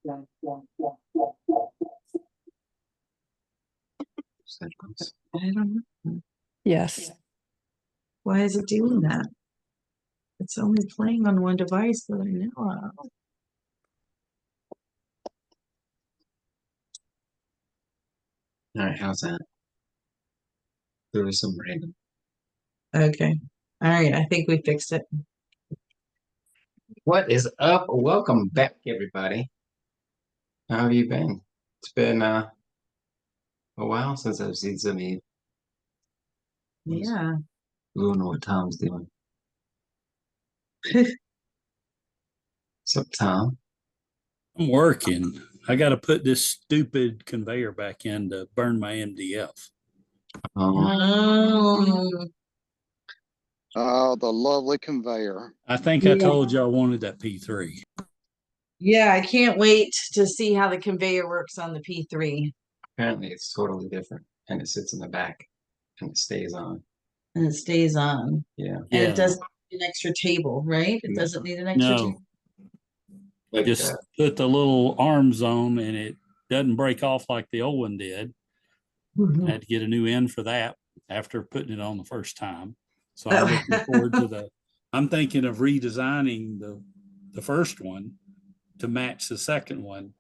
I don't know. Yes. Why is it doing that? It's only playing on one device that I know of. All right, how's that? There was some random. Okay. All right. I think we fixed it. What is up? Welcome back, everybody. How have you been? It's been a while since I've seen some of you. Yeah. We don't know what Tom's doing. What's up, Tom? I'm working. I got to put this stupid conveyor back in to burn my MDF. Oh. Oh, the lovely conveyor. I think I Yeah. told you I wanted that P3. Yeah, I can't wait to see how the conveyor works on the P3. Apparently, it's totally different, and it sits in the back, and it stays on. And it stays on. Yeah. And Yeah. it doesn't need an extra table, right? It No. doesn't need an extra table. No, just put the little arms on and it doesn't break off like the old one did. I had to get a new end for that after putting it on the first time. So I'm looking forward to I'm thinking of redesigning the first one to match the second one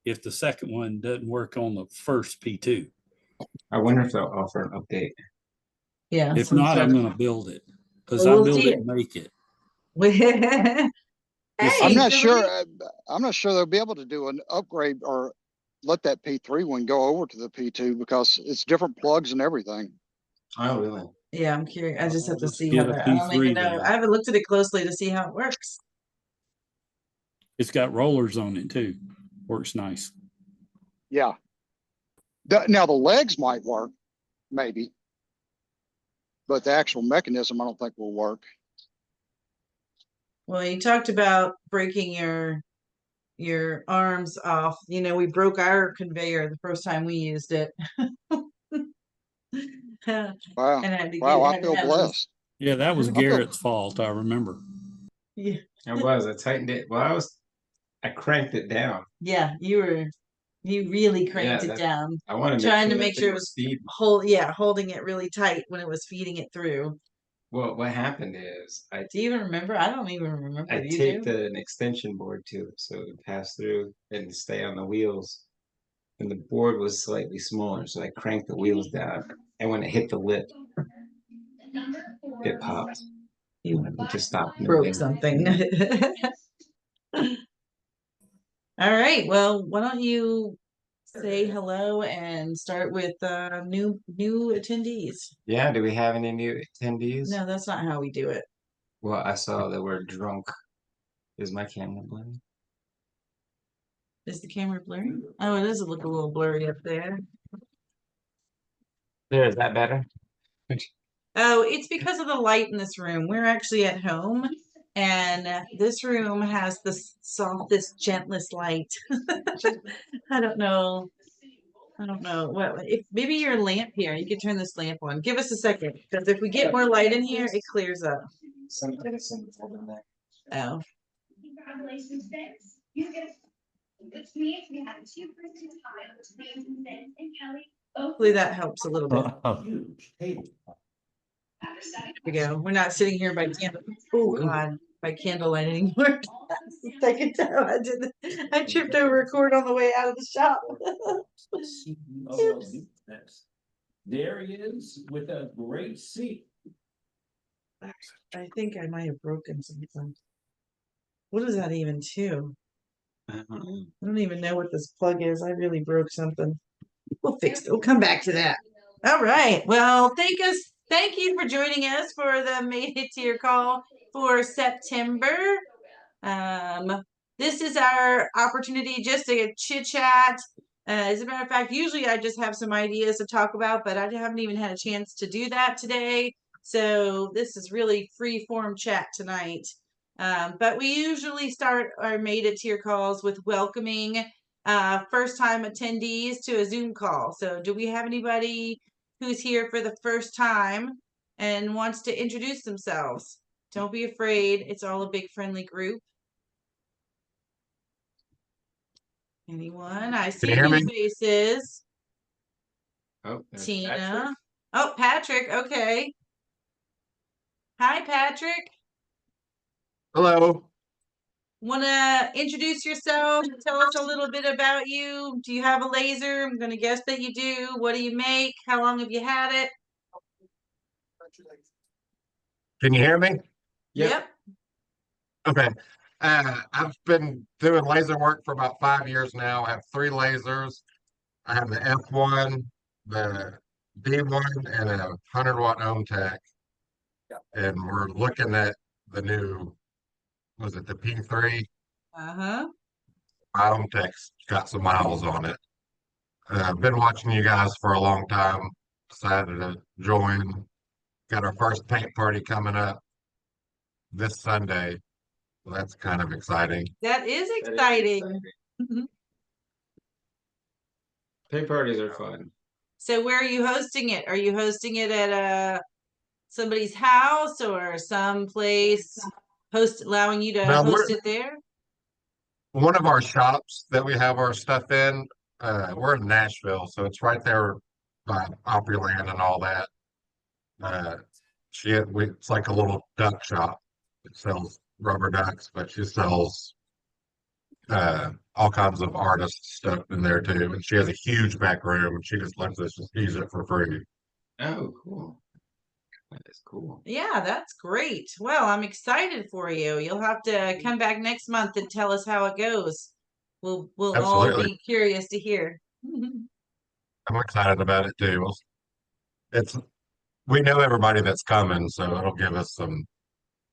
if the second one doesn't work on the first P2. I wonder if they'll offer an update. Yeah. If not, I'm going to build it because Well, I we'll build see it and make it. Hey, I'm not good sure. luck. I'm not sure they'll be able to do an upgrade or let that P3 one go over to the P2 because it's different plugs and everything. Oh, really? Yeah, I'm curious. I just have to Let's see get how a that. I don't even P3 know. then. I haven't looked at it closely to see how it works. It's got rollers on it too. Works nice. Yeah. Now the legs might work, maybe, but the actual mechanism I don't think will work. Well, you talked about breaking your arms off. You know, we broke our conveyor the first time we used it. Wow. And I had to Wow, I had to feel have those- blessed. Yeah, that was I feel- Garrett's fault. I remember. Yeah. I tightened it. Well, I cranked it down. Yeah, you really cranked Yeah, it down. I wanted Trying to make sure it was speed. holding it really tight when it was feeding it through. Well, what happened is Do you even remember? I don't even remember. I You taped do? an extension board to it so it would pass through and stay on the wheels. And the board was slightly smaller, so I cranked the wheels down. And when it hit the lip, it popped. You It just stopped broke moving. something. All right. Well, why don't you say hello and start with new attendees? Yeah, do we have any new attendees? No, that's not how we do it. Well, I saw that we're drunk. Is my camera blurry? Is the camera blurry? Oh, it does look a little blurry up there. There, is that better? Oh, it's because of the light in this room. We're actually at home, and this room has the softest, gentlest light. I don't know. What if maybe your lamp here? You could turn this lamp on. Give us a second, because if we get more light in here, it clears up. Oh. Congratulations, Vince. You get which means we have 2 first-time filers, Vince and Kelly. Hopefully that helps a little bit. Here We go. We're not sitting here by candle. Oh God, by candlelight anymore. That's the second time I did it. I tripped over a cord on the way out of the shop. There he is with a great seat. I think I might have broken something. What is that even too? I don't even know what this plug is. I really broke something. We'll fix it. We'll come back to that. All right. Well, thank you for joining us for the Made It to Your Call for September. This is our opportunity just to chit chat. As a matter of fact, usually I just have some ideas to talk about, but I haven't even had a chance to do that today. So this is really free form chat tonight. But we usually start our Made It to Your Calls with welcoming first time attendees to a Zoom call. So do we have anybody who's here for the first time and wants to introduce themselves? Don't be afraid. It's all a big friendly group. Anyone? I see you a hear few me? faces. Oh, there's Tina. Patrick. Oh, Patrick. Okay. Hi, Patrick. Hello. Want to introduce yourself? Tell us a little bit about you. Do you have a laser? I'm going to guess that you do. What do you make? How long have you had it? Can you hear me? Yep. Okay. I've been doing laser work for about 5 years now. I have 3 lasers. I have the F1, the D1, and a 100-watt ohm tech. And we're looking at the new, was it the P3? Uh-huh. My ohm tech's got some miles on it. I've been watching you guys for a long time. Decided to join. Got our first paint party coming up this Sunday. So that's kind of exciting. That is That is exciting. exciting. Paint parties are fun. So where are you hosting it? Are you hosting it at somebody's house or some place allowing you to Now host it there? one of our shops that we have our stuff in, we're in Nashville, so it's right there by Opryland and all that. Uh, it's like a little duck shop. It sells rubber ducks, but she sells all kinds of artist stuff in there too. And she has a huge back room, and she just lets us just use it for free. Oh, cool. That is cool. Yeah, that's great. Well, I'm excited for you. You'll have to come back next month and tell us how it goes. We'll all Absolutely, be curious to hear. I'm excited about it too. It's we know everybody that's coming, so it'll give us some.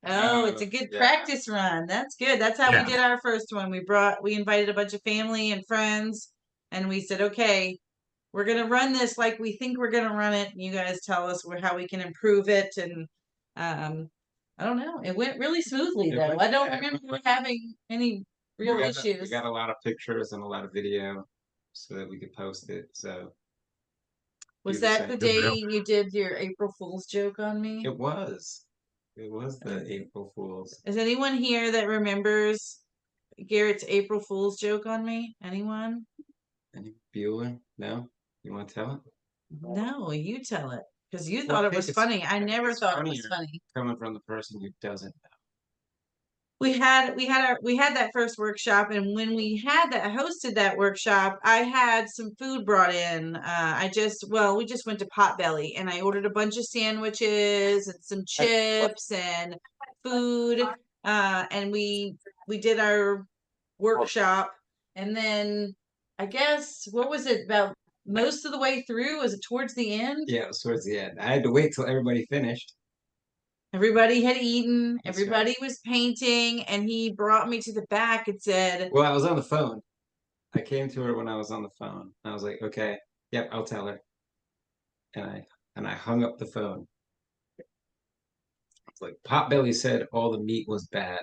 Oh, it's a good practice run. That's good. That's how we Yeah, did our first one. We invited a bunch of family and friends, and we said, okay, we're gonna run this like we think we're gonna run it. And you guys tell us how we can improve it. And I don't know. It went really smoothly though. I don't remember having any real We issues. got a lot of pictures and a lot of video so that we could post it. So Was do the that the same. good day deal. you did your April Fool's joke on me? It was. It was the April Fools. Is anyone here that remembers Garrett's April Fool's joke on me? Anyone? Any Bueller? No? You want to tell it? No, you tell it because you Well, thought I it think was it's- funny. I I think never it's thought it was funnier. funny. Coming from the person who doesn't know. We had that first workshop, and when we hosted that workshop, I had some food brought in. We just went to Potbelly, and I ordered a bunch of sandwiches and some chips and food. And we did our workshop, and then I guess what was it about most of the way through? Was it towards the end? Yeah, it was towards the end. I had to wait till everybody finished. Everybody had eaten, That's everybody was painting, and he brought me to the back and said, Well, I was on the phone. I came to her when I was on the phone. I was like, okay, yep, I'll tell her. And I hung up the phone. It's like Potbelly said all the meat was bad.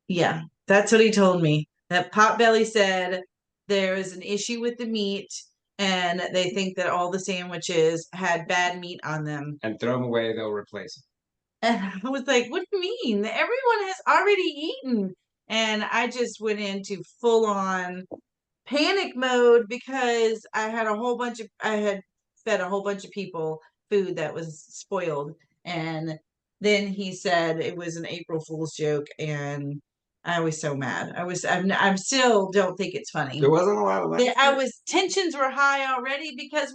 yeah, that's what he told me. That Potbelly said there is an issue with the meat, and they think that all the sandwiches had bad meat on them. And throw them away, they'll replace them. And I was like, what do you mean? Everyone has already eaten. And I just went into full on panic mode because I had fed a whole bunch of people food that was spoiled. And then he said it was an April Fool's joke, and I was so mad. I'm still don't think it's funny. There wasn't a lot of laughter. Tensions were high already because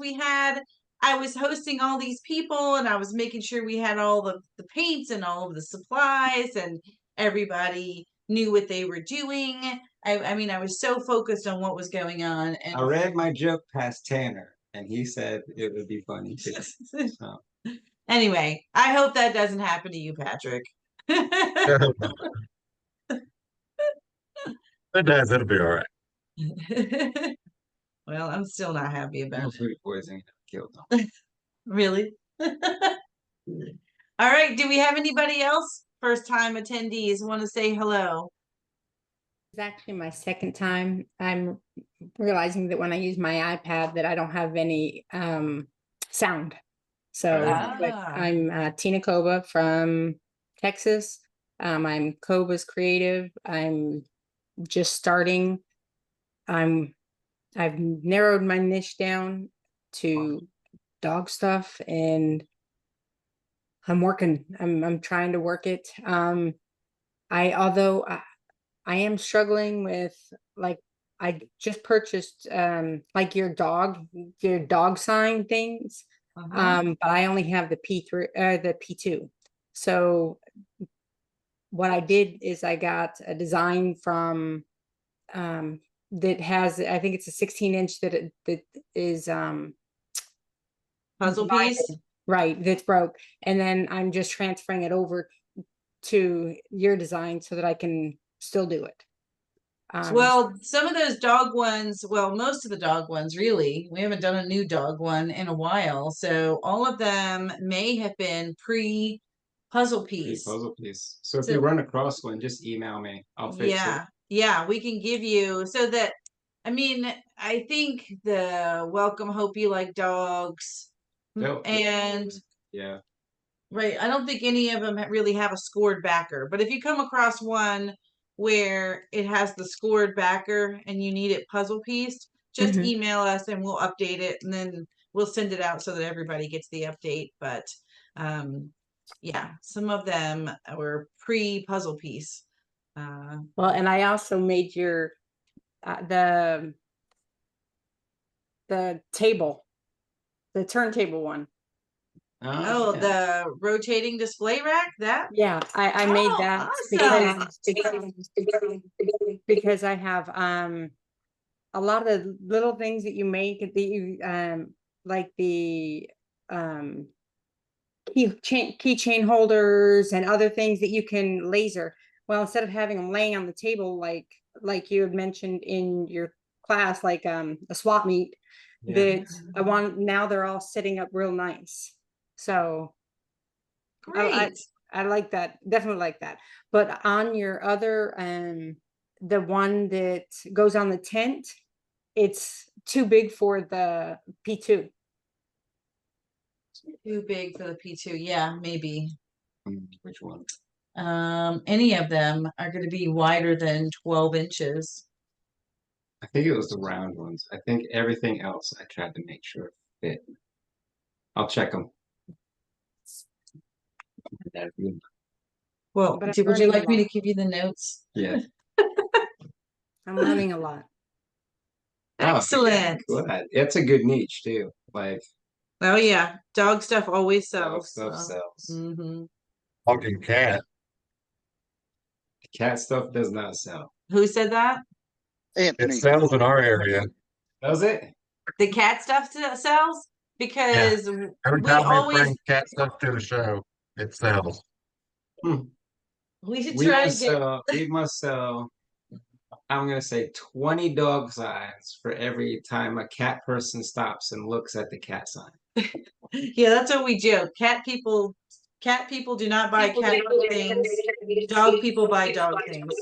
I was hosting all these people, and I was making sure we had all the paints and all of the supplies, and everybody knew what they were doing. I mean, I was so focused on what was going on. And I read my joke past Tanner, and he said it would be funny too. So. Anyway, I hope that doesn't happen to you, Patrick. It does. It'll be all right. Well, I'm still not happy about it. Food poisoning killed them. Really? All right. Do we have anybody else? First time attendees want to say hello? It's actually my second time. I'm realizing that when I use my iPad that I don't have any sound. So but I'm Tina Koba from Texas. I'm Koba's Creative. I'm just starting. I'm I've narrowed my niche down to dog stuff, and I'm trying to work it. Although I am struggling with, like, I just purchased like your dog sign things. But I only have the P3 the P2. So what I did is I got a design from that has, I think it's a 16-inch that is Puzzle piece. right, that's broke, and then I'm just transferring it over to your design so that I can still do it. Well, some of those dog ones, well, most of the dog ones, really, we haven't done a new dog one in a while. So all of them may have been pre-puzzle piece. Puzzle piece. So if So- you run across one, just email me. I'll fix it. Yeah, we can give you so that, I mean, I think the Welcome Hope You Like Dogs and Yeah. right, I don't think any of them really have a scored backer, but if you come across one where it has the scored backer and you need it puzzle pieced, just Mhm. email us and we'll update it, and then we'll send it out so that everybody gets the update. But yeah, some of them were pre-puzzle piece. Well, and I also made your the table, the turntable one. Oh, yeah. the rotating display rack, that? Yeah, I made Oh, that awesome. because I have a lot of the little things that you make that you like the keychain holders and other things that you can laser. Well, instead of having them laying on the table like you had mentioned in your class, like a swap meet, Yeah. that now they're all sitting up real nice. So Great. I like that, definitely like that. But on your other the one that goes on the tent, it's too big for the P2. Too big for the P2. Yeah, maybe. Which one? Any of them are going to be wider than 12 inches. I think it was the round ones. I think everything else I tried to make sure fit. I'll check them. Well, But I'm would you learning a like me to lot. give you the notes? Yeah. I'm learning a lot. Excellent. Oh, yeah, good. It's a good niche too. Like Oh yeah, dog stuff always dog sells. stuff sells. Mm-hmm. Dog and cat. Cat stuff does not sell. Who said that? It Anthony, sells in our area. Does it? The cat stuff sells because Every we time we always bring cat stuff to the show, it sells. we should We try must to get. sell. We must sell. I'm gonna say 20 dog signs for every time a cat person stops and looks at the cat sign. Yeah, that's what we joke. Cat people do not buy cat things. Dog people buy dog things.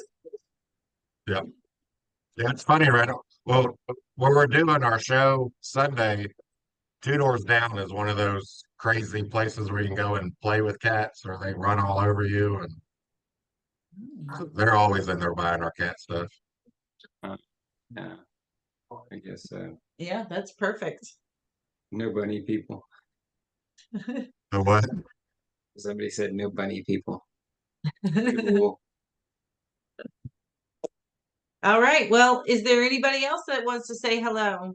Yeah, it's funny, right? Well, when we're doing our show Sunday, two doors down is one of those crazy places where you can go and play with cats, or they run all over you, and so they're always in there buying our cat stuff. Yeah, I guess Yeah, that's perfect. no bunny people. So what? Somebody said no bunny people. Cool. All right. Well, is there anybody else that wants to say hello?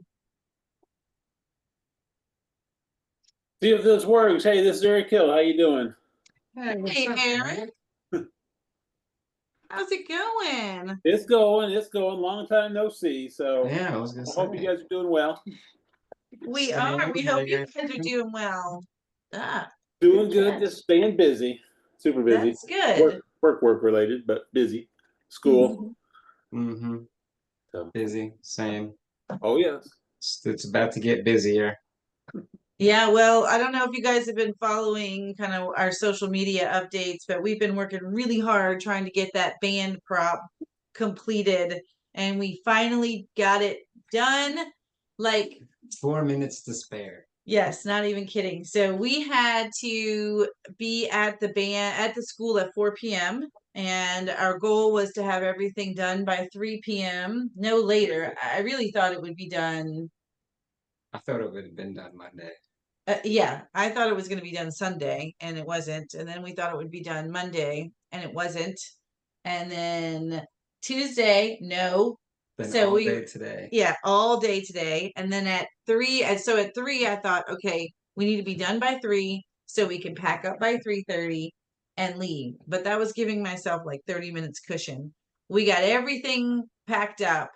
See if this works. Hey, this is Eric Hill. How you doing? Hey, Aaron. How's it going? It's going. It's going. Long time no see. So Yeah, I was gonna I say. hope you guys are doing well. We are. We hope you guys are doing well. Doing Good good. catch. Just staying busy. Super busy. That's good. Work related, but busy. School. Mm-hmm. So. Busy. Same. Oh yes. It's about to get busier. Yeah, well, I don't know if you guys have been following kind of our social media updates, but we've been working really hard trying to get that band prop completed, and we finally got it done. Like 4 minutes to spare. Yes, not even kidding. So we had to be at the school at 4 p.m. and our goal was to have everything done by 3 p.m. No later. I really thought it would be done. I thought it would have been done Monday. Yeah, I thought it was going to be done Sunday, and it wasn't. And then we thought it would be done Monday, and it wasn't. And then Tuesday, no. Then So all we, day today. yeah, all day today. And then at 3, and so at 3, I thought, okay, we need to be done by 3 so we can pack up by 3:30 and leave. But that was giving myself like 30 minutes cushion. We got everything packed up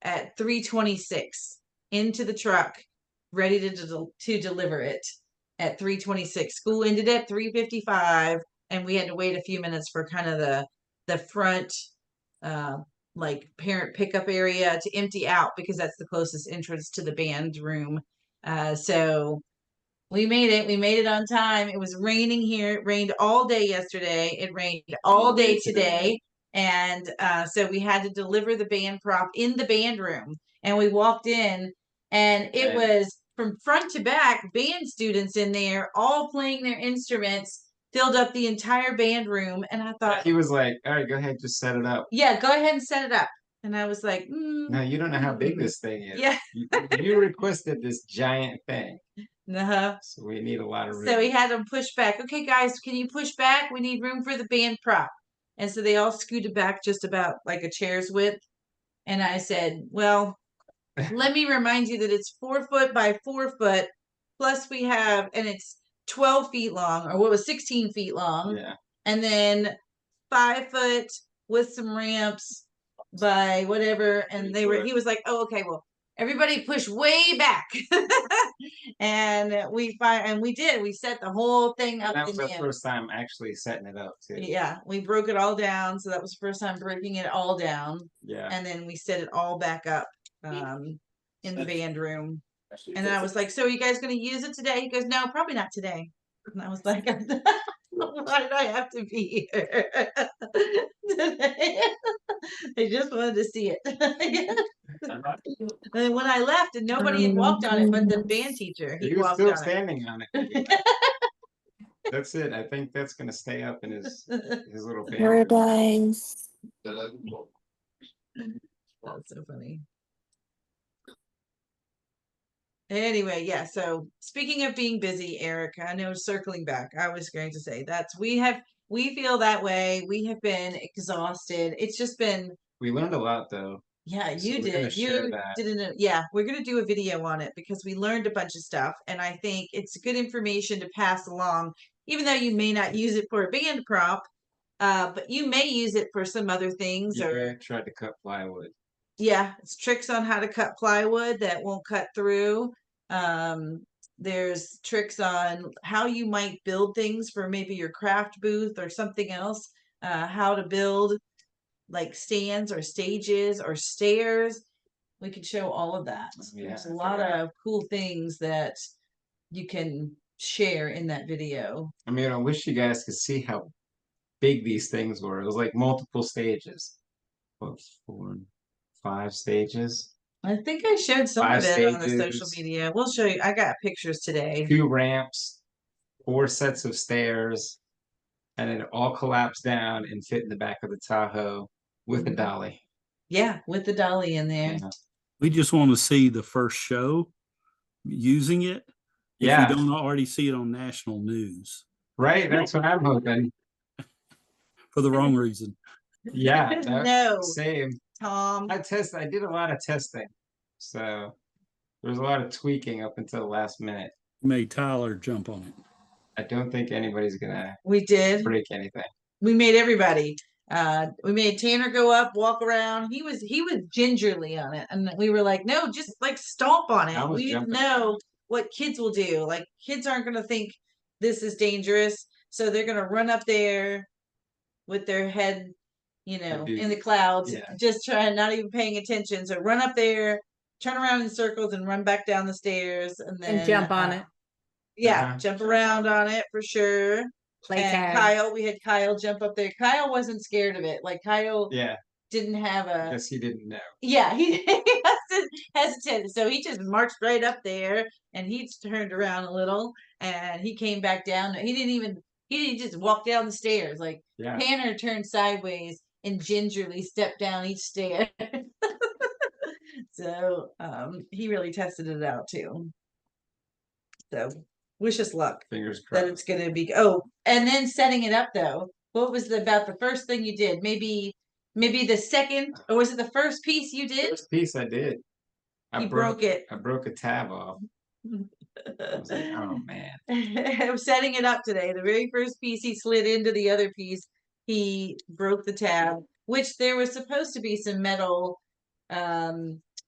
at 3:26 into the truck, ready to deliver it at 3:26. School ended at 3:55, and we had to wait a few minutes for kind of the front like parent pickup area to empty out, because that's the closest entrance to the band room. So we made it on time. It was raining here. It rained all day yesterday. It rained all day today. And so we had to deliver the band prop in the band room. And we walked in, and it was from front to back, band students in there, all playing their instruments, filled up the entire band room. And I thought, He was like, all right, go ahead, just set it up. yeah, go ahead and set it up. And I was like, No, you don't know how big this thing is. Yeah. You requested this giant thing. Uh-huh. So we need a lot of room. So we had them push back. Okay, guys, can you push back? We need room for the band prop. And so they all scooted back just about like a chair's width. And I said, well, let me remind you that it's 4 foot by 4 foot. Plus we have, and it's 12 feet long, or what was 16 feet long. Yeah. And then 5 foot with some ramps by whatever. And he was like, oh, okay, well, everybody push way back. And we did. We set the whole thing up. And that was in our the first time actually setting it up too. Yeah, we broke it all down. So that was the first time breaking it all down. Yeah. And then we set it all back up in the band room. And then I was like, so are you guys going to use it today? He goes, no, probably not today. And I was like, why did I have to be here today? They just wanted to see it. And when I left, and nobody had walked on it but the band teacher. He was walked still on standing on it. That's it. I think that's gonna stay up in his little band. Paradise. That's so funny. Anyway, yeah. So speaking of being busy, Eric, I know circling back, I was going to say we feel that way. We have been exhausted. It's just been. We learned a lot though. Yeah, So you we're gonna did. share You that. didn't. Yeah, we're gonna do a video on it because we learned a bunch of stuff, and I think it's good information to pass along, even though you may not use it for a band prop, but you may use it for some other things. Or tried to cut plywood. Yeah, it's tricks on how to cut plywood that won't cut through. There's tricks on how you might build things for maybe your craft booth or something else. How to build like stands or stages or stairs. We could show all of that. Yeah, There's a lot of cool things that you can share in that video. I mean, I wish you guys could see how big these things were. It was like multiple stages. What, 4, 5 stages? I think I showed some 5 of it on the stages. social media. We'll show you. I got pictures today. 2 ramps, 4 sets of stairs, and it all collapsed down and fit in the back of the Tahoe with a dolly. Yeah, with the dolly in there. Yeah. We just want to see the first show using it. If Yeah. you don't already see it on national news Right, that's what I'm hoping. for the wrong reason. Yeah, No. same. Tom. I did a lot of testing, so there was a lot of tweaking up until the last minute. Made Tyler jump on it. I don't think anybody's gonna We did. break anything. We made everybody. We made Tanner go up, walk around. He was gingerly on it, and we were like, no, just like stomp on I it. was We jumping. know what kids will do. Like kids aren't gonna think this is dangerous, so they're gonna run up there with their head, in the clouds, Yeah. just trying, not even paying attention. So run up there, turn around in circles, and run back down the stairs, and then jump on it. Yeah, Uh-huh. jump around on it for sure. Play And tag. we had Kyle jump up there. Kyle wasn't scared of it. Like Kyle Yeah, didn't have I a. guess he didn't know. Yeah, he hesitated. So he just marched right up there, and he turned around a little, and he came back down. He He just walked down the stairs. Like Yeah. Tanner turned sideways and gingerly stepped down each stair. So he really tested it out too. So wish us luck Fingers that crossed. it's gonna be. Oh, and then setting it up though. What was about the first thing you did? Maybe the second, or was it the first piece you did? First piece I did. You broke it. I broke a tab off. I was like, oh man. I'm setting it up today. The very first piece he slid into the other piece, he broke the tab, which there was supposed to be some metal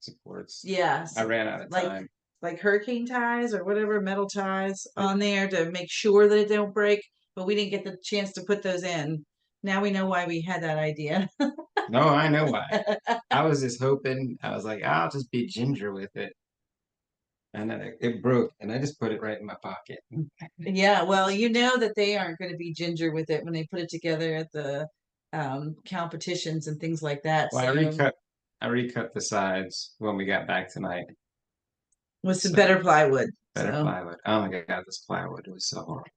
Supports. yeah, I ran out of time. like hurricane ties or whatever, metal ties on there to make sure that it don't break, but we didn't get the chance to put those in. Now we know why we had that idea. No, I know why. I was just hoping, I was like, I'll just be ginger with it. And then it broke, and I just put it right in my pocket. Yeah, well, you know that they aren't going to be ginger with it when they put it together at the competitions and things like that. Well, So I recut the sides when we got back tonight. with some So, better plywood. Better So. plywood. Oh my God, this plywood was so hard.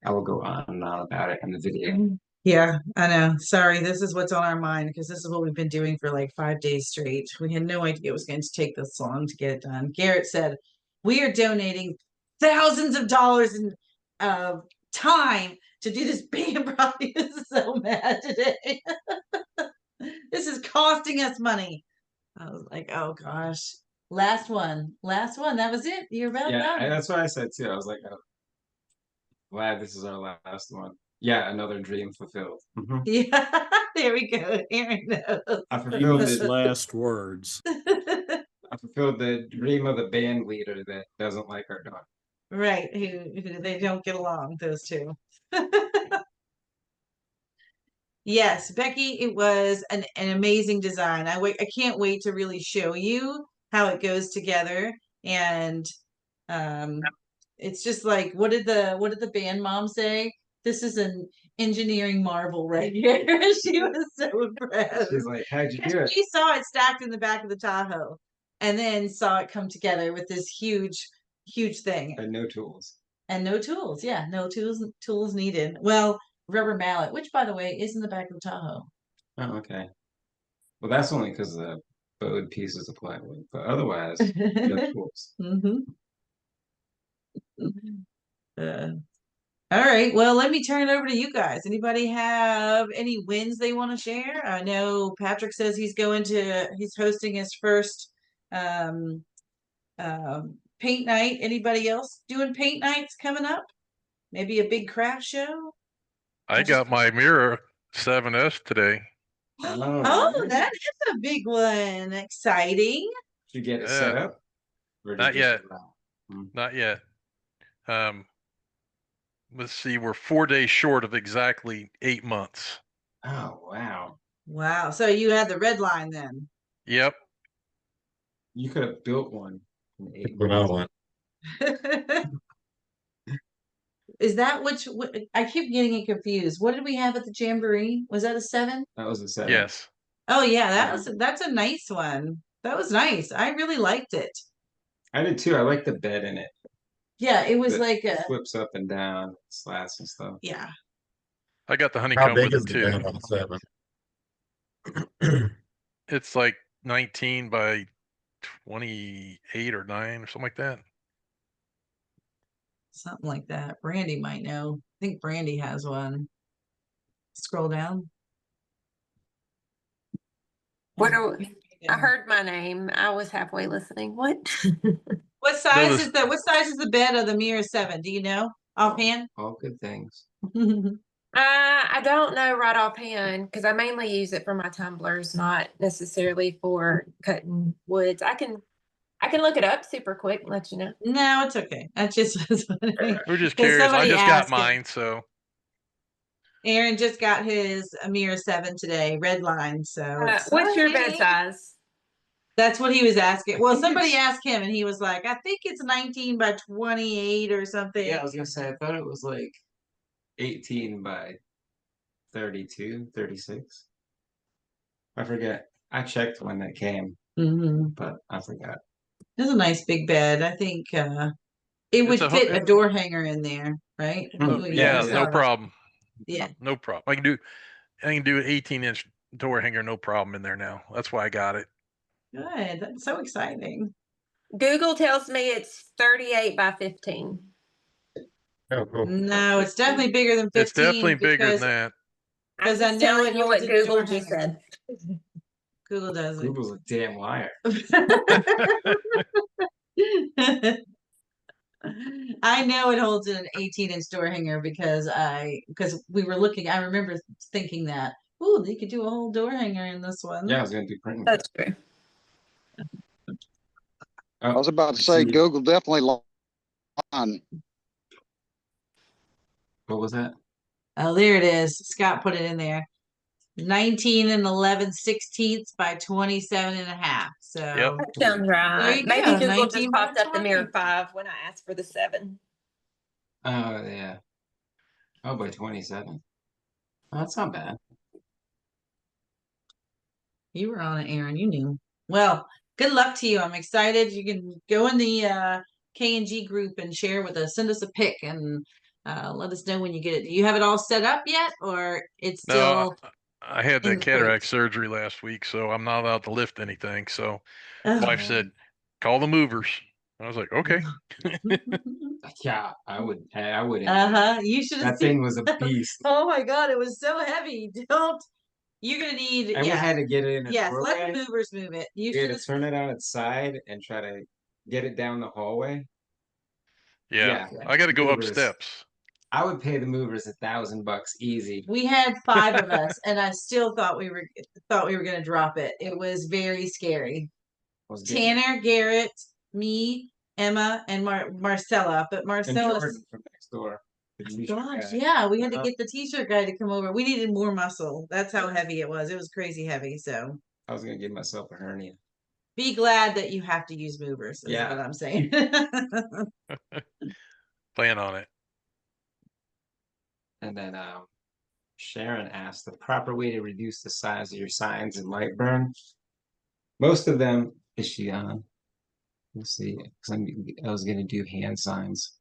I will go on and on about it in the video. Yeah, I know. Sorry, this is what's on our mind because this is what we've been doing for like 5 days straight. We had no idea it was going to take this long to get it done. Garrett said, "We are donating thousands of dollars in time to do this band project." This is so mad today. This is costing us money. I was like, "Oh gosh, last one. That was it. You're about Yeah, done." that's what I said too. I was like, oh, glad this is our last one. Yeah, another dream fulfilled. Yeah, there we go. Aaron knows. I fulfilled Famous it. last words. I fulfilled the dream of the band leader that doesn't like our dog. Right, who they don't get along, those two. Yes, Becky, it was an amazing design. I can't wait to really show you how it goes together. And it's just like what did the band mom say? This is an engineering marvel right here. She was so impressed. She's like, how'd you do it? She saw it stacked in the back of the Tahoe and then saw it come together with this huge thing. And no tools. And no tools. Yeah, no tools needed. Well, rubber mallet, which by the way is in the back of the Tahoe. Oh, okay. Well, that's only because the bowed pieces of plywood, but otherwise, no tools. Mm-hmm. All right. Well, let me turn it over to you guys. Anybody have any wins they want to share? I know Patrick says he's hosting his first paint night. Anybody else doing paint nights coming up? Maybe a big craft show? I got my Mirror 7S today. Oh, that is a big one. Exciting. Did you get it set up? Or Not did you yet. just- Not yet. Let's see, we're 4 days short of exactly 8 months. Oh, wow. Wow. So you had the red line then. Yep. You could have built one in 8 Put months. on one. Is that I keep getting it confused. What did we have at the Jamboree? Was that a 7? That was a 7. Yes. Oh yeah, that's a nice one. That was nice. I really liked it. I did too. I like the bed in it. Yeah, it was That like a flips up and down, slats and stuff. yeah. I got the How honeycomb big with is it the too. bed on the 7? It's like 19 by 28 or 9 or something like that. Something like that. Brandy might know. I think Brandy has one. Scroll down. What I heard my name. I was halfway listening. What? What size is the bed of the Mirror 7? Do you know offhand? All good things. I don't know right offhand because I mainly use it for my tumblers, not necessarily for cutting woods. I can look it up super quick and let you know. No, it's okay. I just was wondering. We're just 'Cause curious. I somebody just got asked it. mine, so Aaron just got his Mirror 7 today, red line. So What's your bed size? that's what he was asking. Well, somebody asked him and he was like, I think it's 19 by 28 or something. Yeah, I was gonna say I thought it was like 18 by 32, 36. I forget. I checked when that came, Mm-hmm. but I forgot. It's a nice big bed. I think It It's would a fit a door hanger in there, right? yeah, saw no that. problem. Yeah. No problem. I can do an 18-inch door hanger, no problem in there now. That's why I got it. Good. That's so exciting. Google tells me it's 38 by 15. Oh, cool. No, it's definitely bigger than 15. It's definitely bigger than because that. I'm Because I just know telling it you holds what in a Google door just hanger. said. Google does it. Google's a damn liar. I know it holds in an 18-inch door hanger because we were looking. I remember thinking that, oh, they could do a whole door hanger in this one. Yeah, I was gonna do printing. That's true. I was about to say Google definitely lied. What was that? Oh, there it is. Scott put it in there. 19 and 11/16 by 27 and a half. So Yep. That sounds right. There you Maybe go, Google 19 just by popped up the 20. mirror 5 when I asked for the 7. Oh yeah. Oh, by 27. Oh, that's not bad. you were on it, Aaron. You knew. Well, good luck to you. I'm excited. You can go in the K&G group and share with us. Send us a pic and let us know when you get it. Do you have it all set up yet, or it's No, still? I had in that the cataract crates? surgery last week, so I'm not allowed to lift anything. So wife Oh. said, call the movers. I was like, okay. Yeah, I would. I wouldn't. You should have That seen. thing was a beast. Oh my God, it was so heavy. You're gonna need. And we had to get it in a Yes, let doorway. the movers move it. You We had should to turn it on its side and try to get it down the hallway. Yeah, Yeah, I got to go up movers. steps. I would pay the movers $1,000 easy. We had 5 of us, and I still thought we were gonna drop it. It was very scary. Tanner, Garrett, me, Emma, and Marcella. But And Marcella, Jordan from next door. The t-shirt gosh, guy. yeah, we had to Uh-huh. get the t-shirt guy to come over. We needed more muscle. That's how heavy it was. It was crazy heavy. So I was gonna give myself a hernia. be glad that you have to use movers. Is Yeah. what I'm saying. Plan on it. And then Sharon asked the proper way to reduce the size of your signs and light burn. Most of them, is she on? Let's see, because I was gonna do hand signs.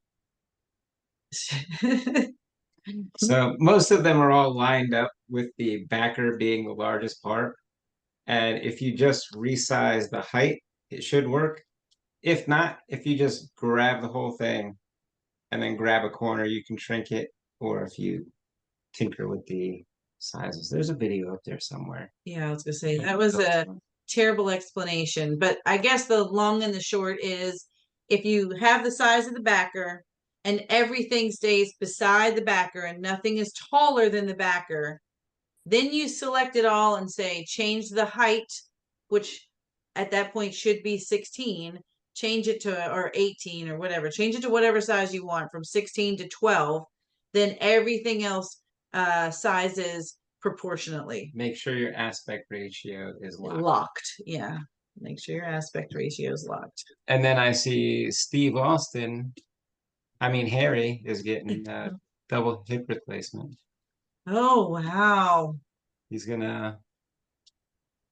So most of them are all lined up with the backer being the largest part. And if you just resize the height, it should work. If not, if you just grab the whole thing and then grab a corner, you can shrink it. Or if you tinker with the sizes, there's a video up there somewhere. Yeah, I was gonna say that was a terrible explanation, but I guess the long and the short is if you have the size of the backer and everything stays beside the backer and nothing is taller than the backer, then you select it all and say change the height, which at that point should be 16, change it to or 18 or whatever, change it to whatever size you want from 16 to 12, then everything else sizes proportionately. Make sure your aspect ratio is Locked. Yeah. Make sure your aspect ratio is locked. And then I see Steve Austin, Harry is getting double hip replacement. Oh, wow. He's gonna,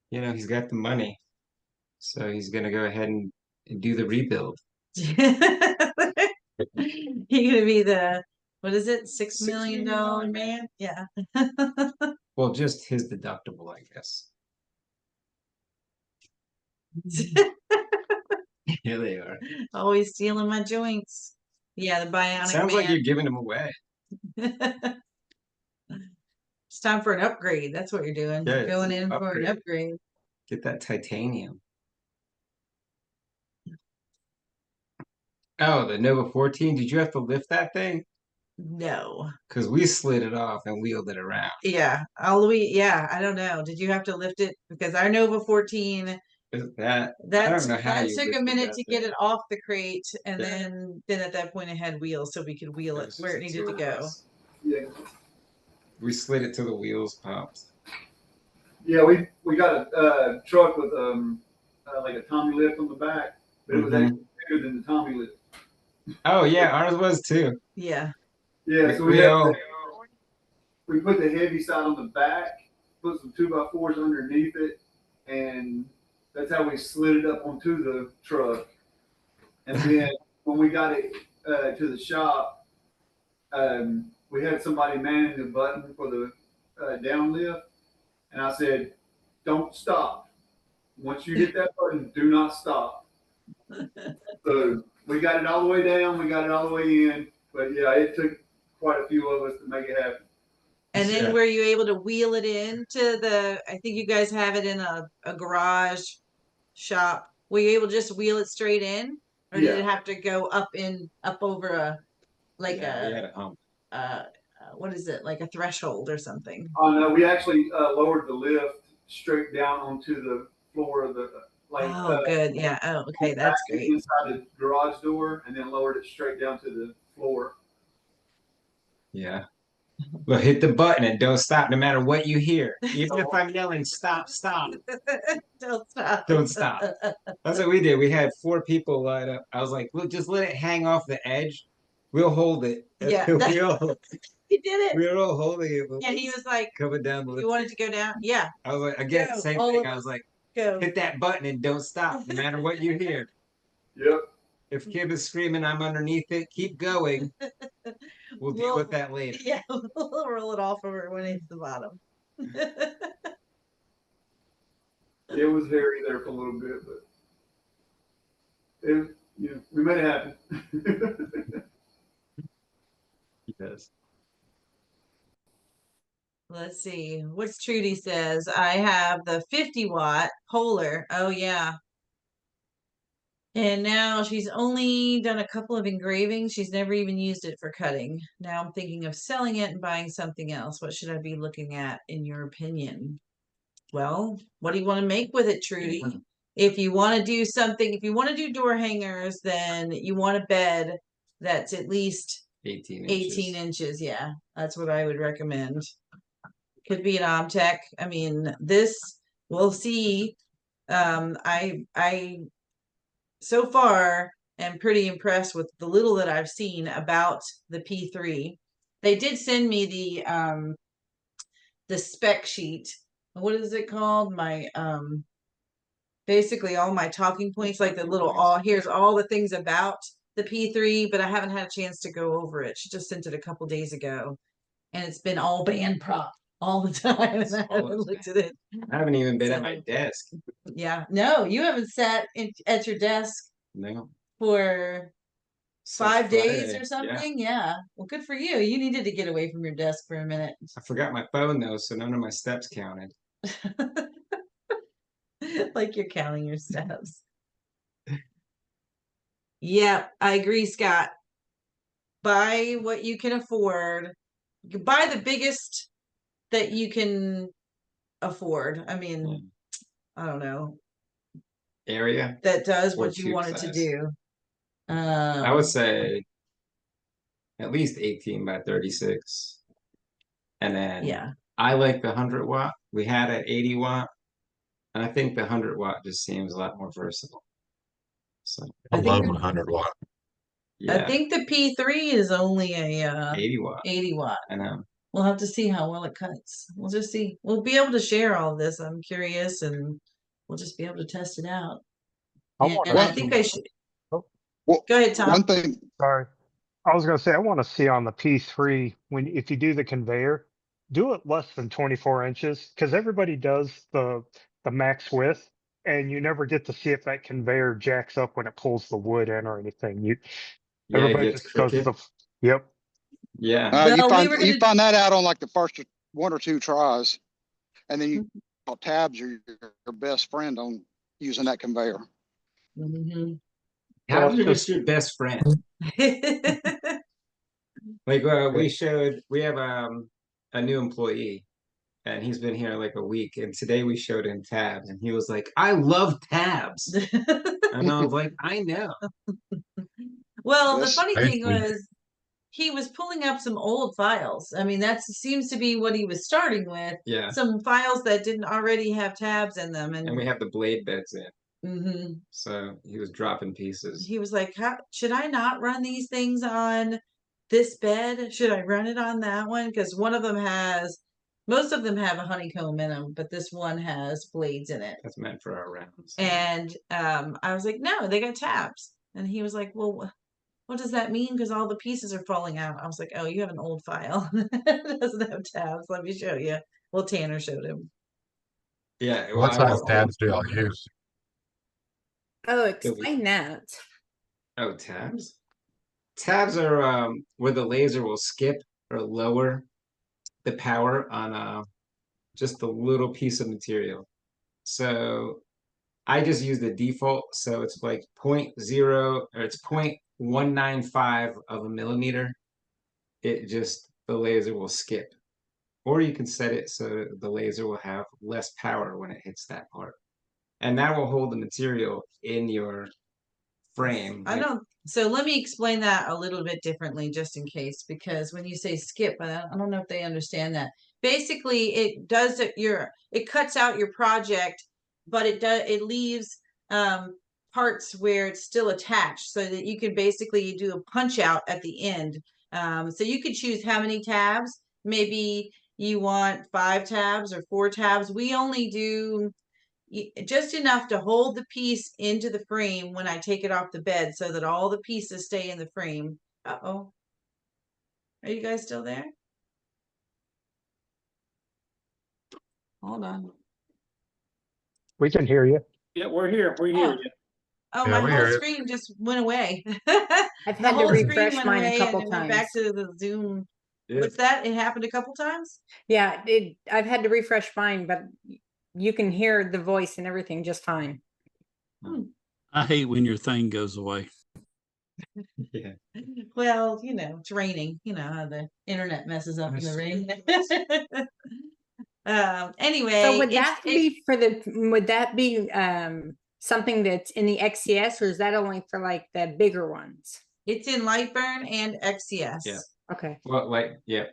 he's got the money. So he's gonna go ahead and do the rebuild. You're gonna be the, what is it, $6 million man? Yeah. Well, just his deductible, I guess. Here they are. Always stealing my joints. Yeah, the bionic Sounds like man. you're giving them away. It's time for an upgrade. That's what you're doing. Yeah, You're going in for upgrade. an upgrade. Get that titanium. Oh, the Nova 14. Did you have to lift that thing? No. Because we slid it off and wheeled it around. Yeah. All the way. Yeah. I don't know. Did you have to lift it? Because our Nova 14, I don't know how that you took a lifted minute that to thing. get it off the crate, and Yeah. then at that point it had wheels, so we could wheel it where it needed to go. Yeah, We slid it till the wheels popped. yeah, we got a truck with like a Tommy lift on the back, but it was actually bigger than the Tommy lift. Oh yeah, ours was too. Yeah. Yeah, so we put the heavy side on the back, put some 2x4s underneath it, and that's how we slid it up onto the truck. And then when we got it to the shop, we had somebody manning the button for the down lift, and I said, "Don't stop. Once you hit that button, do not stop." So we got it all the way down, we got it all the way in, but yeah, it took quite a few of us to make it happen. And then Yeah. were you able to wheel it into the, I think you guys have it in a garage shop. Were you able to just wheel it straight in? Or did it Yeah. have to go up over a, like Yeah, we had a hump. what is it? Like a threshold or something? Oh no, we actually lowered the lift straight down onto the floor of the Oh, good. Yeah. Oh, okay. That's great. inside the garage door, and then lowered it straight down to the floor. Yeah. But hit the button and don't stop no matter what you hear. Even if I'm yelling, stop, stop, Don't stop. don't stop. That's what we did. We had 4 people lined up. I was like, look, just let it hang off the edge. We'll hold it. Yeah, we all, He did it. we were all holding it. And he was like, coming down the you lift. wanted to go down? Yeah. I was like, again, Go, same all thing. of I was like, Go. hit that button and don't stop no matter what you hear. Yep. If Kim is screaming, I'm underneath it, keep going. We'll deal with that later. Yeah, we'll roll it off over when it's the bottom. It was hairy there for a little bit, but we made it happen. Yes. Let's see. What's Trudy says? I have the 50-watt Polar. Oh, yeah. And now she's only done a couple of engravings. She's never even used it for cutting. Now I'm thinking of selling it and buying something else. What should I be looking at, in your opinion? Well, what do you want to make with it, Trudy? If you want to do something, if you want to do door hangers, then you want a bed that's at least 18 inches. 18 inches. Yeah, that's what I would recommend. Could be an Omtech. I mean, this, we'll see. I so far am pretty impressed with the little that I've seen about the P3. They did send me the spec sheet. What is it called? My basically all my talking points, like the little here's all the things about the P3, but I haven't had a chance to go over it. She just sent it a couple days ago, and it's been all band prop all the time, and I haven't looked at it. I haven't even been at my desk. Yeah, no, you haven't sat at your desk No. for Since 5 days Friday, or something. Yeah. Well, good for you. You needed to get away from your desk for a minute. I forgot my phone though, so none of my steps counted. Like you're counting your steps. Yeah, I agree, Scott. Buy what you can afford. You can buy the biggest that you can afford. I mean, I don't know. Area? That does Or what you tube want it to size? do. I would say at least 18 by 36. And then yeah. I like the 100 watt. We had an 80 watt. And I think the 100 watt just seems a lot more versatile. So I love 100 watt. yeah. I think the P3 is only a 80 watt. 80 watt. I know. We'll have to see how well it cuts. We'll just see. We'll be able to share all of this. I'm curious, and we'll just be able to test it out. And I think I should. Well, go ahead, Tom. One thing. Sorry. I was going to say, I want to see on the P3, if you do the conveyor, do it less than 24 inches, because everybody does the max width, and you never get to see if that conveyor jacks up when it pulls the wood in or anything. Everybody just goes to the, yep. Yeah. You find that out on like the first 1 or 2 tries, and then you tabs are your best friend on using that conveyor. Mm-hmm. How is just your best friend? Like we have a new employee, and he's been here like a week, and today we showed him tabs, and he was like, I love tabs. And I was like, I know. Well, the funny thing was, he was pulling up some old files. I mean, that seems to be what he was starting with. Yeah. Some files that didn't already have tabs in them. And we have the blade beds in. Mm-hmm. So he was dropping pieces. He was like, should I not run these things on this bed? Should I run it on that one? Because most of them have a honeycomb in them, but this one has blades in it. That's meant for our rounds. And I was like, no, they got tabs. And he was like, well, what does that mean? Because all the pieces are falling out. I was like, oh, you have an old file. It doesn't have tabs. Let me show you. Well, Tanner showed him. Yeah. Well, What I size was, tabs do y'all use? Oh, explain that. oh, tabs. Tabs are where the laser will skip or lower the power on just a little piece of material. So I just use the default, so it's like 0.0 or it's 0.195 of a millimeter. It just the laser will skip. Or you can set it so the laser will have less power when it hits that part. And that will hold the material in your frame. I don't. So let me explain that a little bit differently, just in case, because when you say skip, I don't know if they understand that. Basically, it does it cuts out your project, but it leaves parts where it's still attached, so that you can basically do a punch out at the end. So you could choose how many tabs. Maybe you want 5 tabs or 4 tabs. We only do just enough to hold the piece into the frame when I take it off the bed, so that all the pieces stay in the frame. Uh-oh. Are you guys still there? Hold on. We can hear you. Yeah, we're here. We're here. Oh, Yeah, my we whole hear you. screen just went away. I've The had to whole screen refresh went mine a away couple and it went back times. to the Zoom. Yeah. What's that? It happened a couple times? Yeah, I've had to refresh mine, but you can hear the voice and everything just fine. I hate when your thing goes away. Yeah. Well, it's raining. You know how the internet messes up in the rain. Anyway, So would that be something that's in the XCS, or is that only for like the bigger ones? it's in Lightburn and XCS. Yeah. Okay. Well, like, yeah.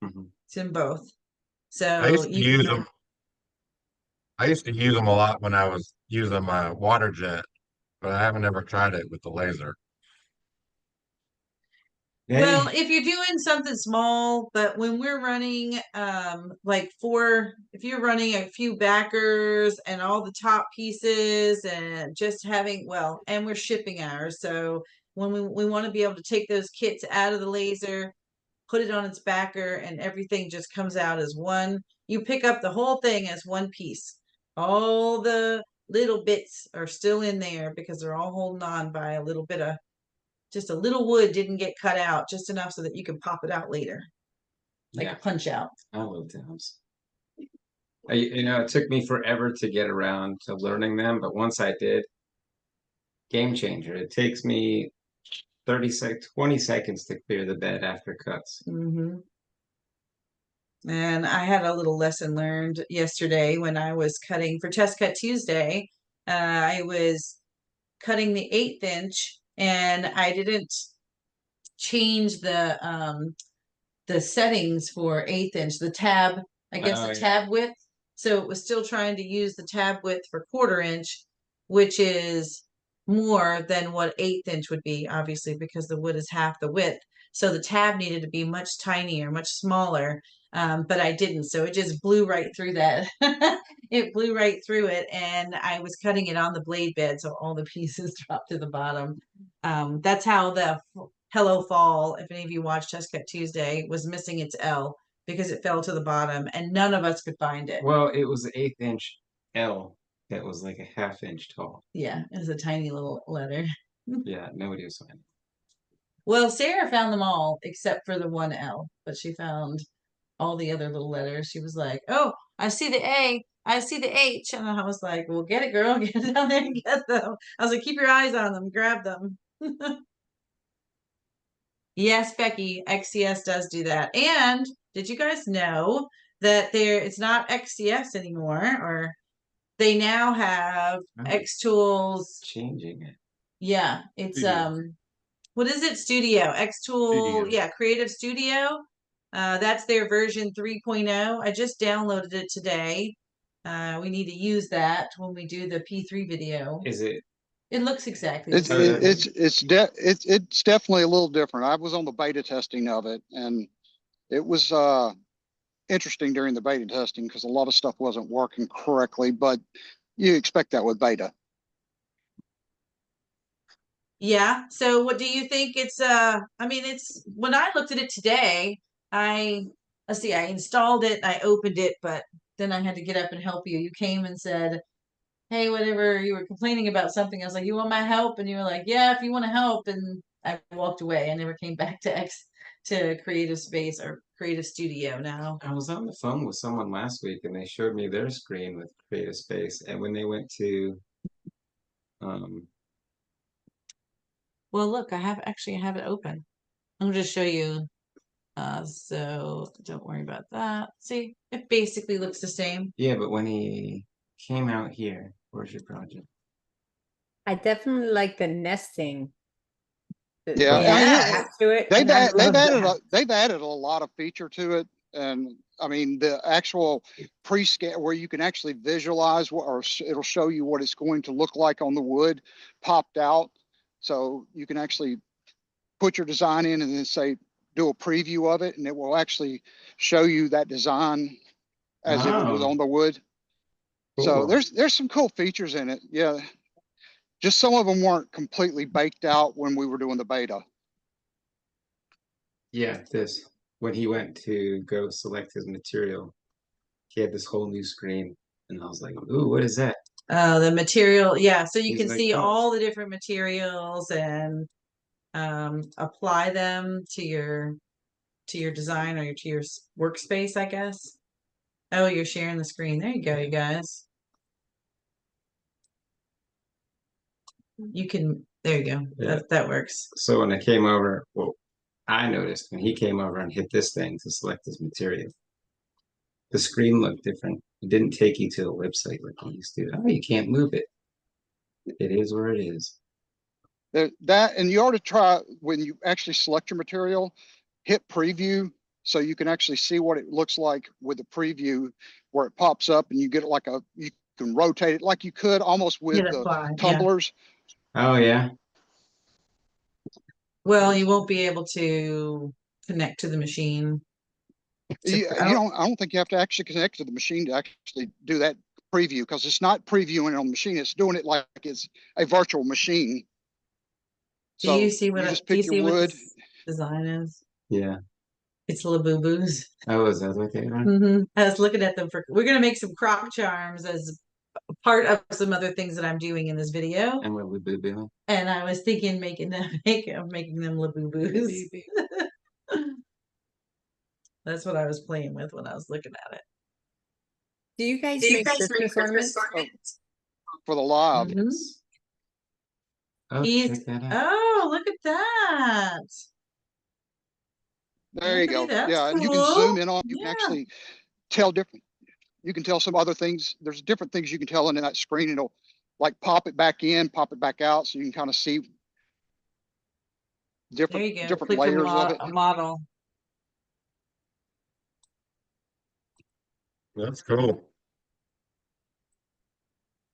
Mhm. It's in both. I So used to you use can. them. I used to use them a lot when I was using my water jet, but I haven't ever tried it with the laser. Well, if you're doing something small, but when we're running if you're running a few backers and all the top pieces and just having, and we're shipping ours, so when we want to be able to take those kits out of the laser, put it on its backer, and everything just comes out as one. You pick up the whole thing as one piece. All the little bits are still in there because they're all holding on by a little bit of, just a little wood didn't get cut out, just enough so that you can pop it out later, like Yeah. a punch out. I love tabs. It took me forever to get around to learning them, but once I did, game changer. It takes me 20 seconds to clear the bed after cuts. Mm-hmm. And I had a little lesson learned yesterday when I was cutting for Test Cut Tuesday. I was cutting the 1/8 inch, and I didn't change the settings for 1/8 inch, the tab, I guess Oh, the yeah. tab width. So it was still trying to use the tab width for 1/4 inch, which is more than what 1/8 inch would be, obviously, because the wood is half the width. So the tab needed to be much tinier, much smaller. But I didn't. So it just blew right through that. It blew right through it. And I was cutting it on the blade bed, so all the pieces dropped to the bottom. That's how the Hello Fall, if any of you watched Test Cut Tuesday, was missing its L because it fell to the bottom and none of us could find it. Well, it was the 1/8 inch L that was like a 1/2 inch tall. Yeah, it was a tiny little letter. Yeah, nobody was finding it. Well, Sarah found them all except for the one L, but she found all the other little letters. She was like, "Oh, I see the A, I see the H," and I was like, "Well, get it, girl, get down there and get them." I was like, "Keep your eyes on them, grab them." Yes, Becky, XCS does do that. And did you guys know that it's not XCS anymore, or they now have X Tools changing it? Yeah, it's Studio. what is it? Studio, X Tool, Studio. yeah, Creative Studio. That's their version 3.0. I just downloaded it today. We need to use that when we do the P3 video. Is it? It looks exactly the It's same. it's definitely a little different. I was on the beta testing of it, and it was interesting during the beta testing because a lot of stuff wasn't working correctly, but you expect that with beta. Yeah. So what do you think it's I mean it's when I looked at it today, let's see, I installed it, I opened it, but then I had to get up and help you. You came and said, "Hey, whatever, you were complaining about something." I was like, "You want my help?" And you were like, "Yeah, if you want to help." And I walked away. I never came back to Creative Space or Creative Studio now. I was on the phone with someone last week and they showed me their screen with Creative Space. And when they went to, Well, look, I have it open. I'm gonna just show you. So don't worry about that. See, it basically looks the same. yeah, but when he came out here, where's your project? I definitely like the nesting. Yeah, Yeah, Yes. to it. And I love that. they've added a lot of feature to it, and I mean the actual pre-scan where you can actually visualize what, or it'll show you what it's going to look like on the wood, popped out, so you can actually put your design in and then say do a preview of it, and it will actually show you that design as if it was on the wood. So Cool. there's some cool features in it. Yeah, just some of them weren't completely baked out when we were doing the beta. Yeah, this. When he went to go select his material, he had this whole new screen. And I was like, ooh, what is that? The material, yeah. So you He's can like, see "Oh." all the different materials and apply them to your design or to your workspace, I guess. Oh, you're sharing the screen. There you go, you guys. You can, there you go. Yeah. That works. So when I came over, well, I noticed when he came over and hit this thing to select his material, the screen looked different. It didn't take you to a website like it used to. Oh, you can't move it. It is where it is. That, and you ought to try when you actually select your material, hit preview so you can actually see what it looks like with the preview where it pops up and you get it like you can rotate it like you could almost with the tumblers. Oh yeah. Well, you won't be able to connect to the machine. I don't think you have to actually connect to the machine to actually do that preview, because it's not previewing on the machine. It's doing it like it's a virtual machine. Do you see what just pick your wood. Design is? Yeah. It's Labubu's. Oh, is that what they are? I was looking at them we're gonna make some crock charms as part of some other things that I'm doing in this video. And what would be? And I was thinking making them Labubu's. That's what I was playing with when I was looking at it. Do you guys make Christmas ornaments? For the live. Oh, check that out. Oh, look at that. There you go. That's yeah, cool. and you can zoom in on, you can actually tell different. You can tell some other things. There's different things you can tell in that screen. It'll like pop it back in, pop it back out, so you can kind of see different layers of it. A model. That's cool.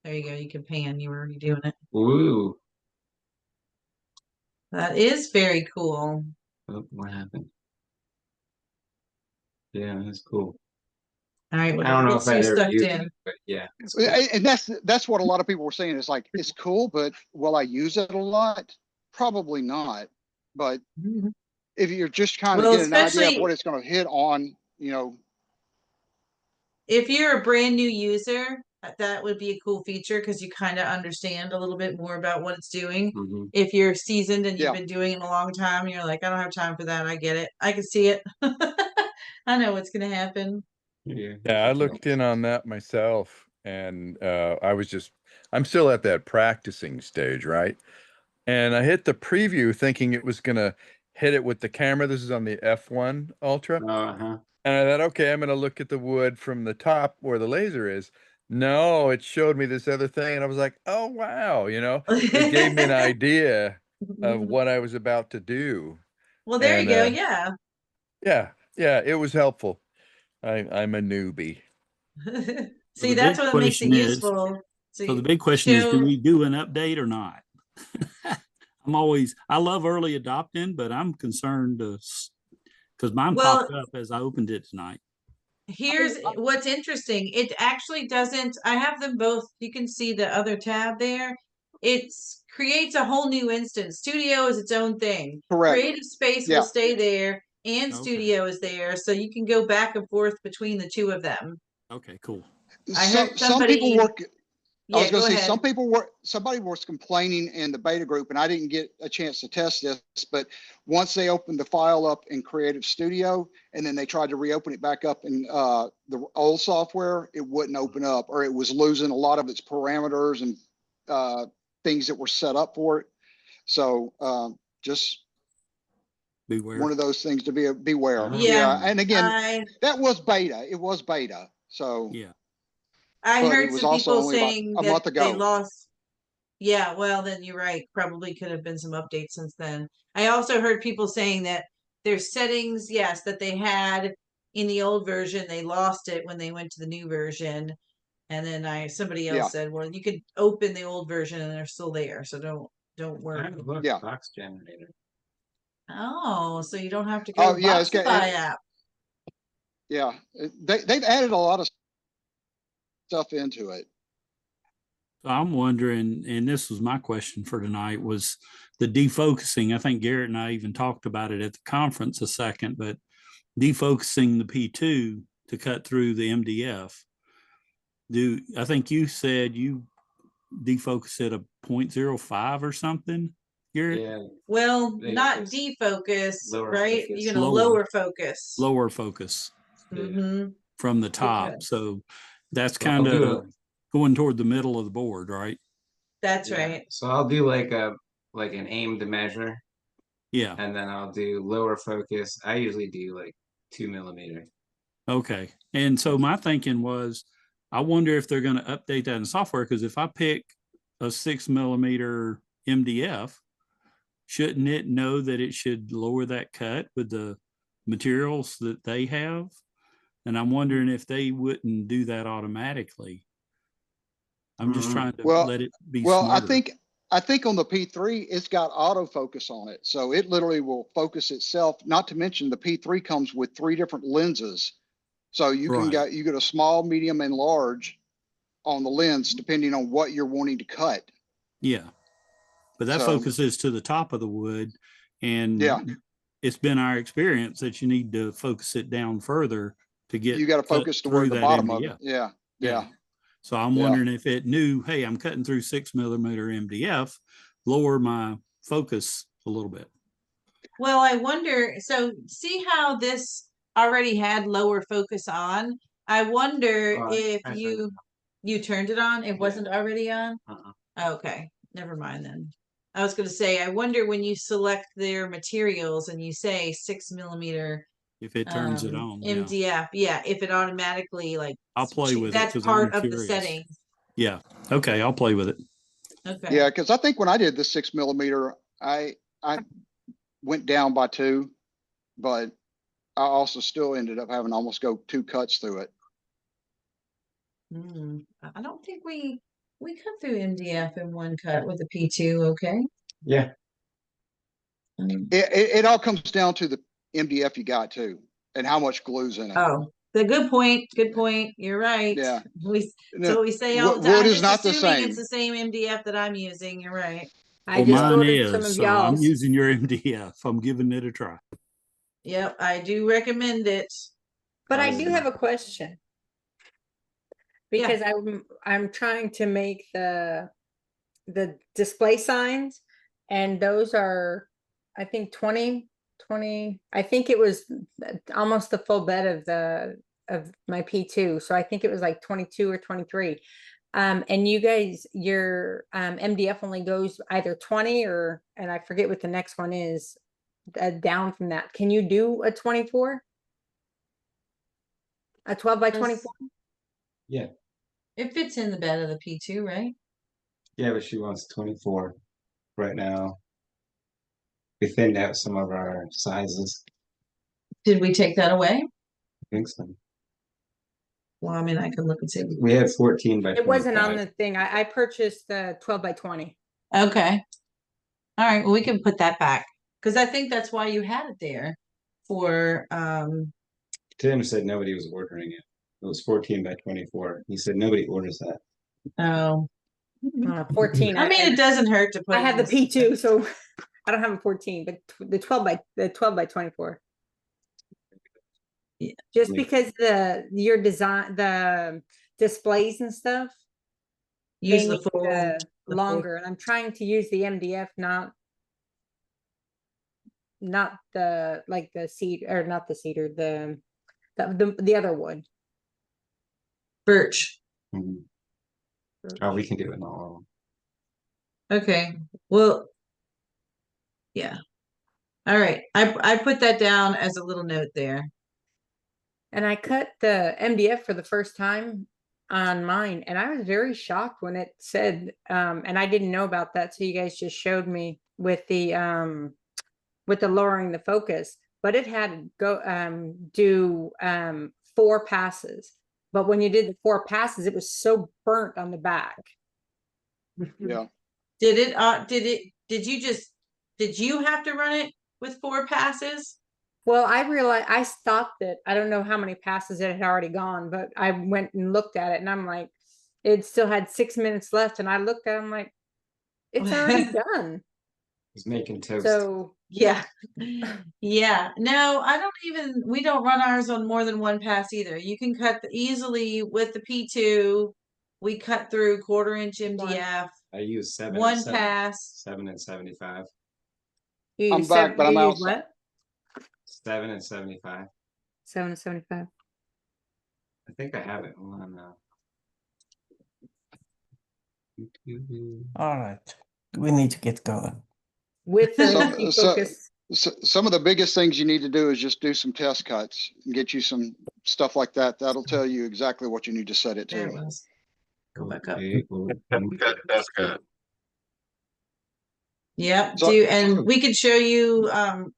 There you go. You can pan. You were already doing it. Ooh. That is very cool. Oh, what happened? Yeah, that's cool. All right, I don't know if I ever used in. it, but yeah. Cool. And that's what a lot of people were saying. It's like, it's cool, but will I use it a lot? Probably not. But if you're just kind of getting an idea of what it's going to hit on, if you're a brand new user, that would be a cool feature because you kind of understand a little bit more about what it's doing. If you're seasoned and you've been doing it a long time, and you're like, I don't have time for that. I get it. I can see it. I know what's going to happen. Yeah, I looked in on that myself, and I'm still at that practicing stage, right? And I hit the preview thinking it was gonna hit it with the camera. This is on the F1 Ultra. And I thought, okay, I'm gonna look at the wood from the top where the laser is. No, it showed me this other thing, and I was like, oh wow, it gave me an idea of what I was about to do. Well, there you go. Yeah, it was helpful. I'm a newbie. See, that's what makes it useful. So the big question is, do we do an update or not? I love early adopting, but I'm concerned because mine popped up as I opened it tonight. Here's what's interesting. It actually doesn't, I have them both. You can see the other tab there. It's creates a whole new instance. Studio is its own thing. Correct. Creative space Yeah. will stay there, and Okay. studio is there, so you can go back and forth between the two of them. Okay, cool. I Some heard some people somebody. work. I Yeah, was going go to say ahead. somebody was complaining in the beta group, and I didn't get a chance to test this, but once they opened the file up in Creative Studio and then they tried to reopen it back up in the old software, it wouldn't open up, or it was losing a lot of its parameters and things that were set up for it. So just Beware. one of those things to beware. Yeah, And again, that was beta. It was beta. So yeah. I but it heard was some also people only about saying a that month they ago. lost. Yeah, well, then you're right. Probably could have been some updates since then. I also heard people saying that there's settings, yes, that they had in the old version, they lost it when they went to the new version. And then somebody else Yeah. said, well, you could open the old version and they're still there. So don't I worry. have a look, Yeah. box generator. Oh, so you don't have to Oh go yeah, it's got Boxify app. yeah. They've added a lot of stuff into it. So I'm wondering, and this was my question for tonight, was the defocusing. I think Garrett and I even talked about it at the conference a second, but defocusing the P2 to cut through the MDF. I think you said you defocus at a 0.05 or something, Garrett? Yeah, Well, They not just defocus, lower right? focus. You're gonna Lower. lower focus. Lower focus Mm-hmm. from the top. Yes. So that's So I'll kind do of going toward the middle of the board, right? That's yeah. right. So I'll do like an aimed measure, Yeah. and then I'll do lower focus. I usually do like 2 millimeter. Okay. And so my thinking was, I wonder if they're going to update that in software, because if I pick a 6 millimeter MDF, shouldn't it know that it should lower that cut with the materials that they have? And I'm wondering if they wouldn't do that automatically. I'm just trying to let it be smarter. I think on the P3, it's got autofocus on it. So it literally will focus itself, not to mention the P3 comes with 3 different lenses. So you can Right. get a small, medium, and large on the lens, depending on what you're wanting to cut. Yeah. But that So- focuses to the top of the wood. And Yeah. it's been our experience that you need to focus it down further to get You got to cut focus toward through the that bottom of MDF. it. Yeah. Yeah. So I'm Yeah. wondering if it knew, hey, I'm cutting through 6 millimeter MDF, lower my focus a little bit. Well, I wonder, so see how this already had lower focus on? I wonder if I you turned it on, it Yeah. wasn't already on? Okay, never mind then. I was gonna say, I wonder when you select their materials and you say 6 millimeter If it turns it on, yeah. MDF, yeah, if it automatically like I'll play with it that's because part I'm of the curious. settings. Yeah. Okay, I'll play with it. Okay. Yeah, because I think when I did the 6 millimeter, I went down by 2, but I also still ended up having to almost go 2 cuts through it. I don't think we cut through MDF in one cut with a P2, okay? Yeah. It all comes down to the MDF you got too, and how much glue's in it. Oh, the good point. Good point. You're right. Yeah. So what we say all the time. Wood I'm is just not the assuming same. it's the same MDF that I'm using. You're right. I Well, just mine ordered some is, of so I'm y'all's. using your MDF. I'm giving it a try. Yep, I do recommend it. But I do have a question. Yeah. Because I'm trying to make the display signs, and those are, I think 20, I think it was almost the full bed of my P2. So I think it was like 22 or 23. And you guys, your MDF only goes either 20 and I forget what the next one is, down from that. Can you do a 24? A 12 by 24? Yeah. It fits in the bed of the P2, right? Yeah, but she wants 24 right now. We thinned out some of our sizes. Did we take that away? I think so. Well, I mean, I can look and see. We had 14 by 25. It wasn't on the thing. I purchased the 12 by 20. Okay. All right. Well, we can put that back because I think that's why you had it there for Tim said nobody was ordering it. It was 14 by 24. He said nobody orders that. oh, 14. I mean, it doesn't hurt to put. I it have in the P2, so I don't have a 14, but the 12 by 24. Yeah. Just because your design, the displays and stuff, Use they the need full. the full- longer, and I'm trying to use the MDF, not the like the cedar, or not the cedar, the other wood. Birch. Oh, we can do it all. Okay. Well. Yeah. All right. I put that down as a little note there. And I cut the MDF for the first time on mine, and I was very shocked when it said, and I didn't know about that, so you guys just showed me with the lowering the focus, but it had to do 4 passes. But when you did the 4 passes, it was so burnt on the back. Yeah. Did you have to run it with 4 passes? Well, I realized I stopped it. I don't know how many passes it had already gone, but I went and looked at it, and I'm like, it still had 6 minutes left, and I looked at it, I'm like, it's already done. He's making toast. So yeah. Yeah. No, we don't run ours on more than 1 pass either. You can cut easily with the P2. We cut through 1/4 inch MDF. I use 7 1 pass. 7 and 75. I'm back, but I'm outside. What? 7 and 75. 7 and 75. I think I have it. Hold on now. All right, we need to get going. With the focus. So some of the biggest things you need to do is just do some test cuts and get you some stuff like that. That'll tell you exactly what you need to set it There it to. was. Go back up. That's good. Yep. So- And we could show you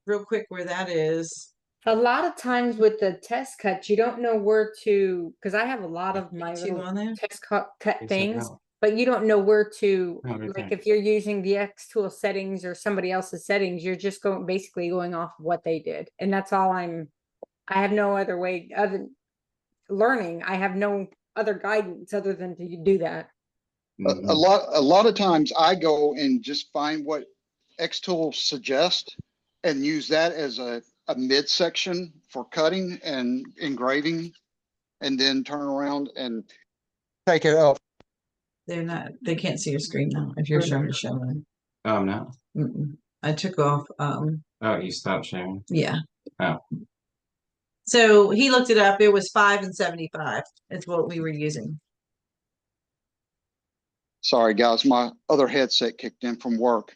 real quick where that is. A lot of times with the test cuts, you don't know where to, because I have a lot of my See little on there? test cut things, no. but you don't know where to, No, right like there. if you're using the X tool settings or somebody else's settings, you're just basically going off of what they did. And that's all I have no other way other learning. I have no other guidance other than to do that. A lot of times I go and just find what Xtool suggests and use that as a midsection for cutting and engraving, and then turn around and take it up. They can't see your screen now if you're trying to show them. Oh, no. I took off. Oh, you stopped sharing. Yeah. Oh. So he looked it up. It was 5 and 75. It's what we were using. Sorry, guys, my other headset kicked in from work.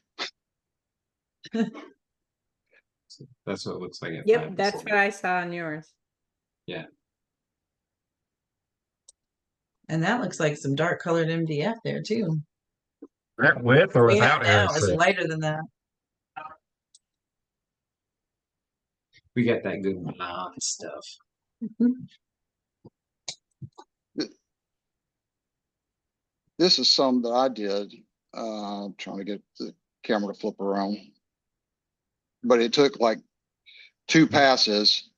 That's what it looks like. Yep, that's what I saw on yours. Yeah. And that looks like some dark colored MDF there too. That with or We have without now is airspace? lighter than that. We got that good blonde stuff. This is some that I did. I'm trying to get the camera to flip around. But it took like 2 passes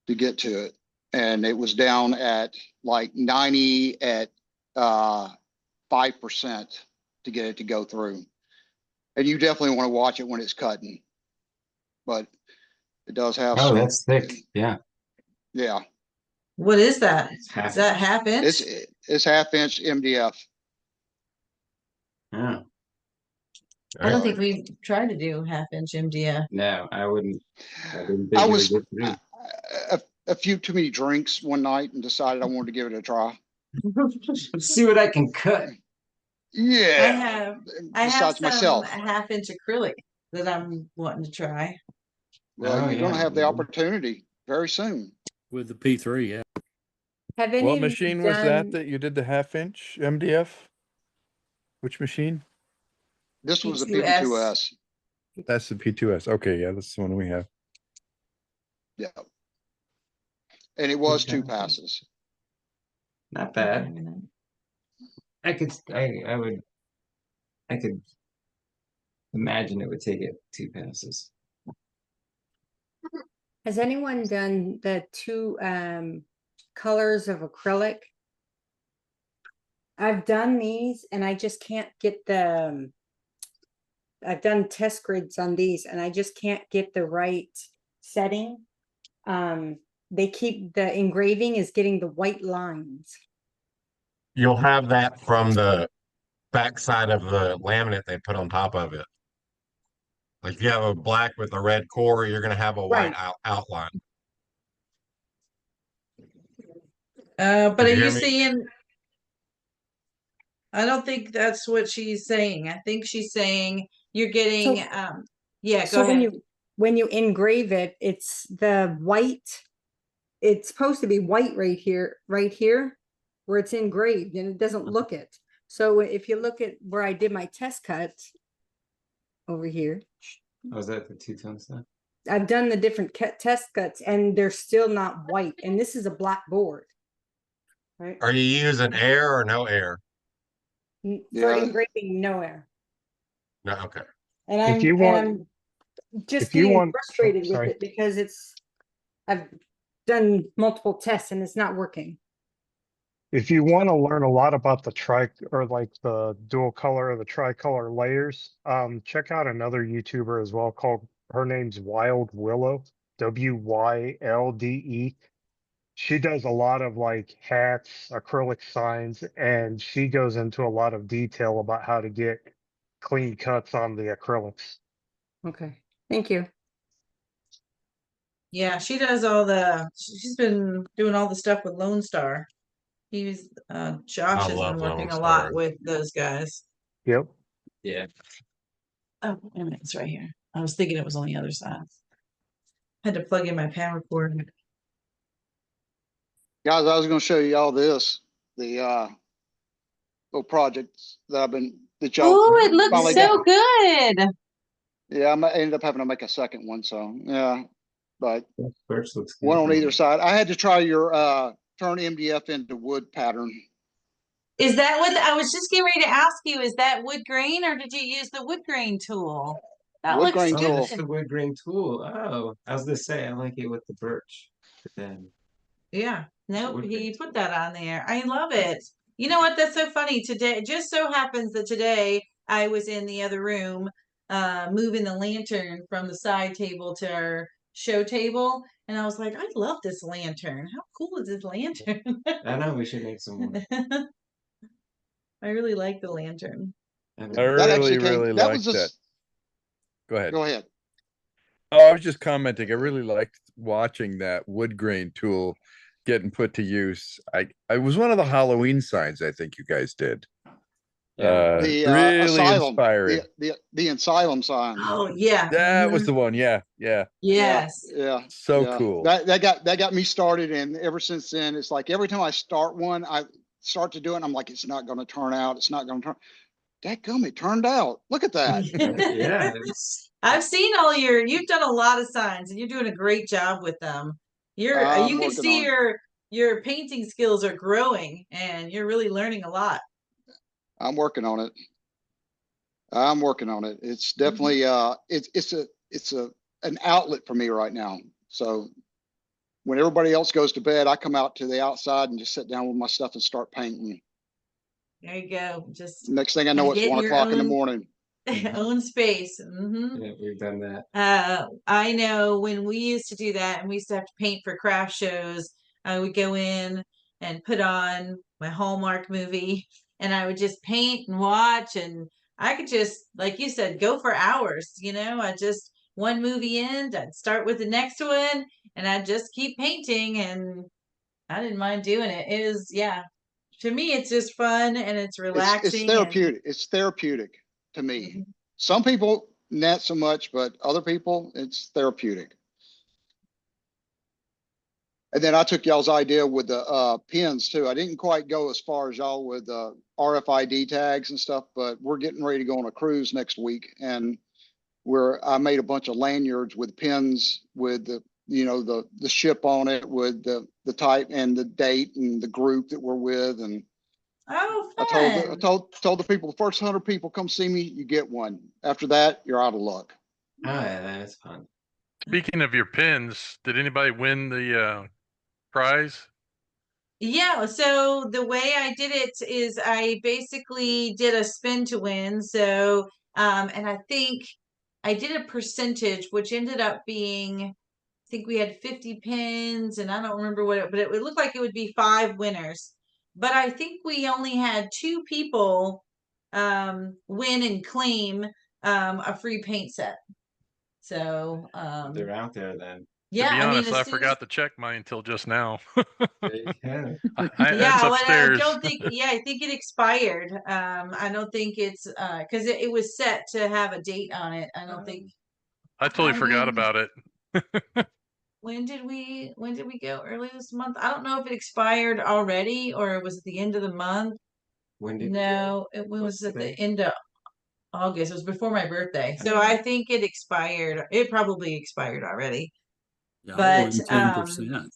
to get to it. And it was down at like 90 at 5% to get it to go through. And you definitely want to watch it when it's cutting. But it does have Oh, some. that's thick. Yeah. Yeah. What is that? It's half Is that 1/2 inch? It's 1/2 inch MDF. Yeah. I don't think we've tried to do 1/2 inch MDF. No, I wouldn't. I didn't think I you was would get through. a few too many drinks one night and decided I wanted to give it a try. Let's see what I can cut. Yeah. I have Besides some myself. 1/2 inch acrylic that I'm wanting to try. Well, Oh, you're going to yeah, have the yeah. opportunity very soon. With the P3, yeah. Have any What of you machine was that done- that you did the 1/2 inch MDF? Which machine? This was a P2S. PP2S. That's the P2S. Okay, yeah, that's the one we have. Yeah. And it was Okay. 2 passes. Not bad. I could imagine it would take it 2 passes. Has anyone done the 2 colors of acrylic? I've done these and I just can't get the, I've done test grids on these and I just can't get the right setting. They keep, the engraving is getting the white lines. You'll have that from the backside of the laminate they put on top of it. Like if you have a black with a red core, you're gonna have a white Right. outline. But Did are you hear you me? seeing? I don't think that's what she's saying. I think she's saying you're getting, So, yeah, go so ahead. when you engrave it, it's the white, it's supposed to be white right here, where it's engraved and it doesn't look it. So if you look at where I did my test cuts over here, Oh, is that the two-tone stuff? I've done the different test cuts and they're still not white. And this is a black board. Right. Are you using air or no air? For Yeah. engraving, no air. No, okay. And If you want, just if you getting want, frustrated with sorry. it because I've done multiple tests and it's not working. If you want to learn a lot about the like the dual color or the tricolor layers, check out another YouTuber as well called, her name's Wild Willow, WYLDE. She does a lot of like hats, acrylic signs, and she goes into a lot of detail about how to get clean cuts on the acrylics. Okay, thank you. Yeah, she does she's been doing all the stuff with Lone Star. Josh I has been love working Lone a lot Star. with those guys. Yep. Yeah. Oh, wait a minute, it's right here. I was thinking it was on the other side. Had to plug in my power cord. Guys, I was gonna show you all this, the little projects that y'all Oh, it looks finally so got. good. Yeah, I ended up having to make a second one, so yeah. But Birch looks good. one on either side. I had to try your turn MDF into wood pattern. Is that what I was just getting ready to ask you? Is that wood grain or did you use the wood grain tool? That Wood looks grain Oh, tool. that's the wood grain tool. Oh, I was gonna say I like it with the birch, but then Yeah, nope, wood he grain put tool. that on there. I love it. You know what? That's so funny. Today, it just so happens that today I was in the other room, moving the lantern from the side table to our show table, and I was like, I love this lantern. How cool is this lantern? I know we should make some more. I really like the lantern. I That actually really that was like that. just. Go ahead. Go ahead. Oh, I was just commenting. I really liked watching that wood grain tool getting put to use. I was one of the Halloween signs I think you guys did. Yeah. The Really asylum, inspiring. the asylum sign. Oh yeah. That was Mhm. the one. Yeah, yeah. Yes. Yeah. So yeah. cool. That got me started, and ever since then, it's like every time I start one, I start to do it, and I'm like, it's not going to turn out. It's not going to turn. Dadgum, it turned out. Look at that. Yeah. I've seen you've done a lot of signs and you're doing a great job with them. You I'm can working see on it. your painting skills are growing and you're really learning a lot. I'm working on it. I'm working on it. It's definitely it's an outlet for me right now. So when everybody else goes to bed, I come out to the outside and just sit down with my stuff and start painting. There you go. Just Next thing I know, it's get 1 your o'clock in the morning. own space. Mm-hmm. Yeah, we've done that. I know when we used to do that and we used to have to paint for craft shows, I would go in and put on my Hallmark movie and I would just paint and watch and I could just, like you said, go for hours, I just one movie in, I'd start with the next one and I'd just keep painting and I didn't mind doing it. It was, yeah. To me, it's just fun and it's It's relaxing and therapeutic. It's therapeutic to me. Mhm. Some people not so much, but other people, it's therapeutic. And then I took y'all's idea with the pins too. I didn't quite go as far as y'all with RFID tags and stuff, but we're getting ready to go on a cruise next week, and I made a bunch of lanyards with pins with the ship on it with the type and the date and the group that we're with. And Oh, I fun. told the people, the first 100 people come see me, you get one. After that, you're out of luck. Oh yeah, that's fun. Speaking of your pins, did anybody win the prize? Yeah, so the way I did it is I basically did a spin to win. So, and I think I did a percentage, which ended up being, I think we had 50 pins, and I don't remember what it, but it would look like it would be 5 winners. But I think we only had 2 people win and claim a free paint set. So, They're out there then. yeah, To be I mean, honest, as I soon as forgot to check mine until just now. There you go. yeah, It's well, I upstairs. don't think, yeah, I think it expired. I don't think it's because it was set to have a date on it. I don't think. I totally forgot mean, about it. when did we go early this month? I don't know if it expired already or it was at the end of the month. When did No, it was at the end of August. It was before my birthday. So I think it expired. It probably expired already. Yeah, I But won 10%.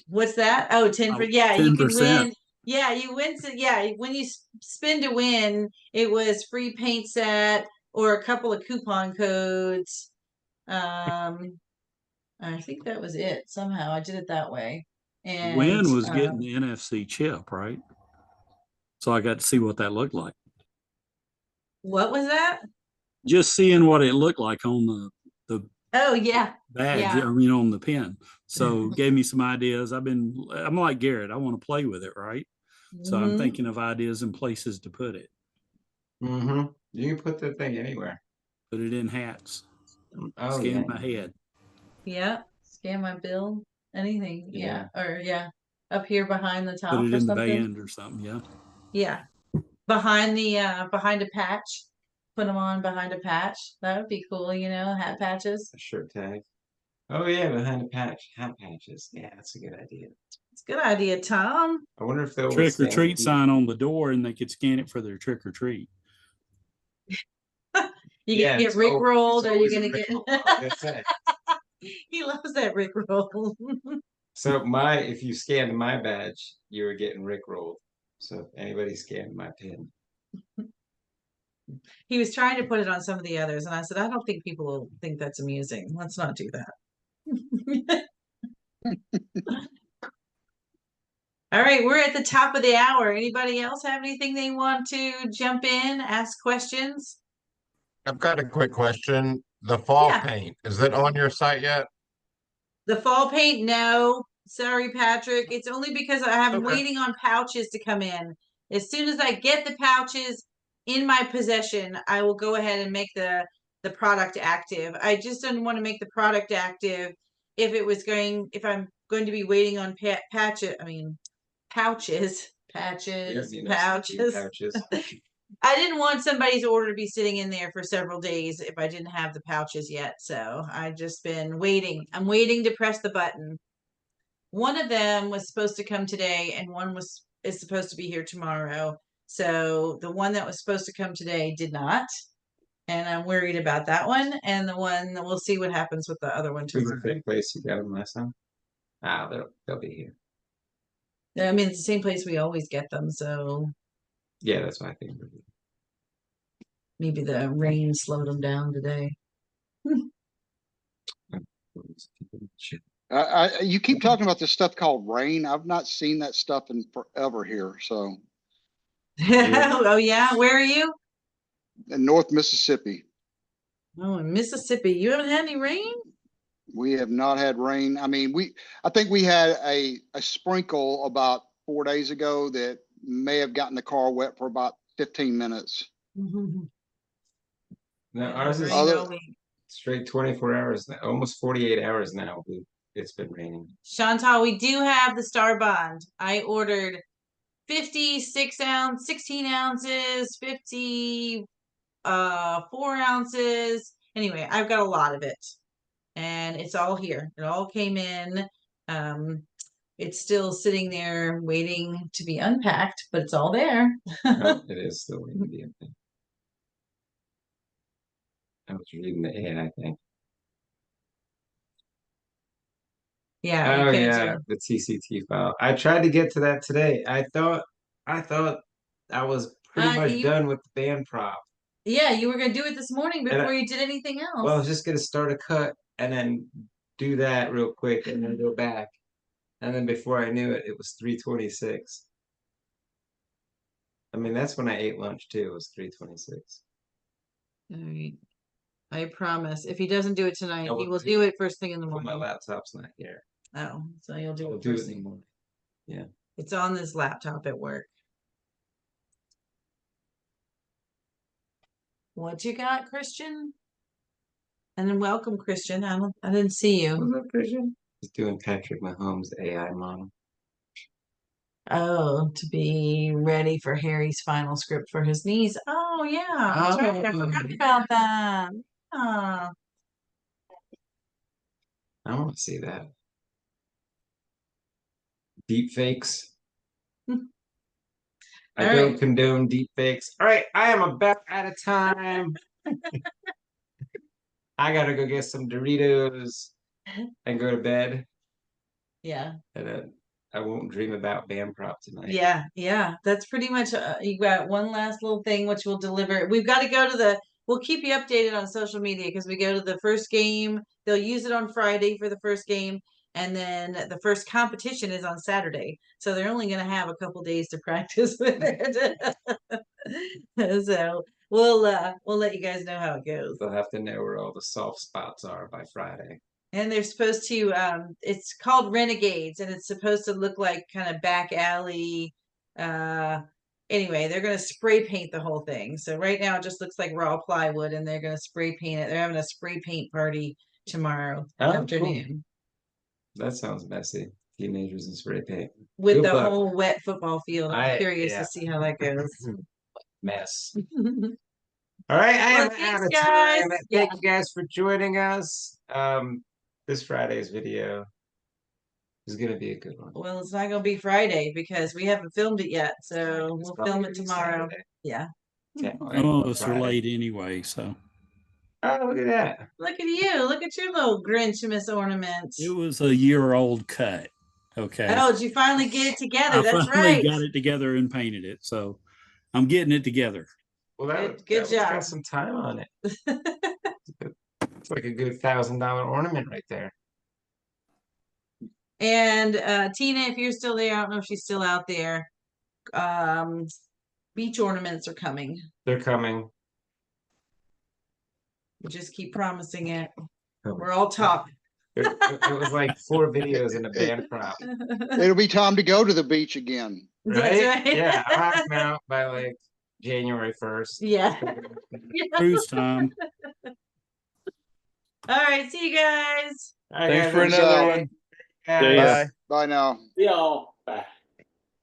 what's that? Oh, 10 for, Oh, yeah, you can 10%. win. Yeah, you win. Yeah, when you spin to win, it was free paint set or a couple of coupon codes. I think that was it. Somehow I did it that way. And Win was getting the NFC chip, right? So I got to see what that looked like. what was that? Just seeing what it looked like on the Oh yeah, badge, yeah. I mean on the pin. So gave me some ideas. I'm like Garrett, I want to play with it, right? So I'm Mhm. thinking of ideas and places to put it. Mm-hmm. You can put the thing anywhere. Put it in hats. Oh, Scan yeah. my head. Yeah, scan my bill, anything. Yeah. Or yeah, up here behind the Put top it or in the something. band or something. Yeah. Yeah, behind a patch. Put them on behind a patch. That would be cool, hat patches. A shirt tag. Oh yeah, behind a patch. Hat patches. Yeah, that's a good idea. It's a good idea, Tom. I wonder if they'll Trick or withstand treat heat. sign on the door and they could scan it for their trick or treat. You gonna get Rick rolled, or you gonna get? That's it. He loves that Rick roll. So if you scanned my badge, you were getting Rick rolled. So if anybody scanned my pin. He was trying to put it on some of the others, and I said, I don't think people will think that's amusing. Let's not do that. All right, we're at the top of the hour. Anybody else have anything they want to jump in, ask questions? I've got a quick question. The fall Yeah. paint, is it on your site yet? The fall paint, no. Sorry, Patrick. It's only because I'm Okay. waiting on pouches to come in. As soon as I get the pouches in my possession, I will go ahead and make the product active. I just didn't want to make the product active if I'm going to be waiting on pouches, pouches. Pouches. I didn't want somebody's order to be sitting in there for several days if I didn't have the pouches yet. So I've just been waiting. I'm waiting to press the button. One of them was supposed to come today, and one is supposed to be here tomorrow. So the one that was supposed to come today did not. And I'm worried about that one. And the one that we'll see what happens with the other one Who's the tomorrow. same place you got them last time? They'll be here. I mean, it's the same place we always get them. So Yeah, that's what I think. maybe the rain slowed them down today. You keep talking about this stuff called rain. I've not seen that stuff in forever here. So Oh yeah, where are you? in North Mississippi, Oh, in Mississippi. You haven't had any rain? we have not had rain. I mean, I think we had a sprinkle about 4 days ago that may have gotten the car wet for about 15 minutes. No, ours is straight 24 hours, almost 48 hours now. It's been raining. Chantal, we do have the Star Bond. I ordered 56 ounce, 16 ounces, 54 ounces. Anyway, I've got a lot of it. And it's all here. It all came in. It's still sitting there waiting to be unpacked, but it's all there. Oh, it is still waiting to be unpacked. I was reading the ad, I think. Yeah. Oh yeah, the TCT file. I tried to get to that today. I thought I was pretty much done with the band prop. Yeah, you were gonna do it this morning before you did anything else. Well, I was just gonna start a cut and then do that real quick and then go back. And then before I knew it, it was 3:26. I mean, that's when I ate lunch too. It was 3:26. All right. I promise. If he doesn't do it tonight, I will he will do do it first thing in the But my morning. laptop's not here. Oh, so you'll do I'll it do first it in the thing. morning. Yeah. It's on this laptop at work. What you got, Christian? And then welcome, Christian. I didn't see you. What's up, Christian? He's doing Patrick Mahomes' AI model. Oh, to be ready for Harry's final script for his niece. Oh yeah, that's right. I forgot about that. Ah. I want to see that. Deep fakes. I All don't right. condone deep fakes. All right, I am about out of time. I gotta go get some Doritos and go to bed. Yeah. And I won't dream about band prop tonight. Yeah, yeah, that's pretty much. You got one last little thing which we'll deliver. We've got to go to the. We'll keep you updated on social media because we go to the first game. They'll use it on Friday for the first game, and then the first competition is on Saturday. So they're only going to have a couple days to practice with it. So we'll let you guys know how it goes. They'll have to know where all the soft spots are by Friday. And they're supposed to it's called Renegades, and it's supposed to look like kind of back alley. Anyway, they're gonna spray paint the whole thing. So right now it just looks like raw plywood, and they're gonna spray paint it. They're having a spray paint party tomorrow afternoon. Cool. That sounds messy. Teenagers in spray paint. With Good the luck. whole wet football field. I'm curious yeah. to see how that goes. Mess. All right, I am Well, out of thanks, guys. time. Thank you guys for joining us. This Friday's video is gonna be a good one. Well, it's not gonna be Friday because we haven't filmed it yet, so It's we'll probably film gonna it be tomorrow. Saturday. Yeah. Yeah, Some of us are Friday. late anyway, so. Oh, look at that. Look at you. Look at your little Grinchmas ornament. It was a year-old cut. Okay. Oh, did you finally get it together? I That's finally right. got it together and painted it, so I'm getting it together. Well, Good that job. got some time on it. It's like a good $1,000 ornament right there. And Tina, if you're still there, I don't know if she's still out there. Beach ornaments are coming. They're coming. We just keep promising it. We're all top. It was like 4 videos in a band prop. It'll be time to go to the beach again. Right? That's right. Yeah, I'll have them out by like January 1st. Yeah. Cruise time. All right. See you guys. All right, Thanks guys, for I'm another sorry. one. Guys. Bye. Bye now. See y'all. Bye.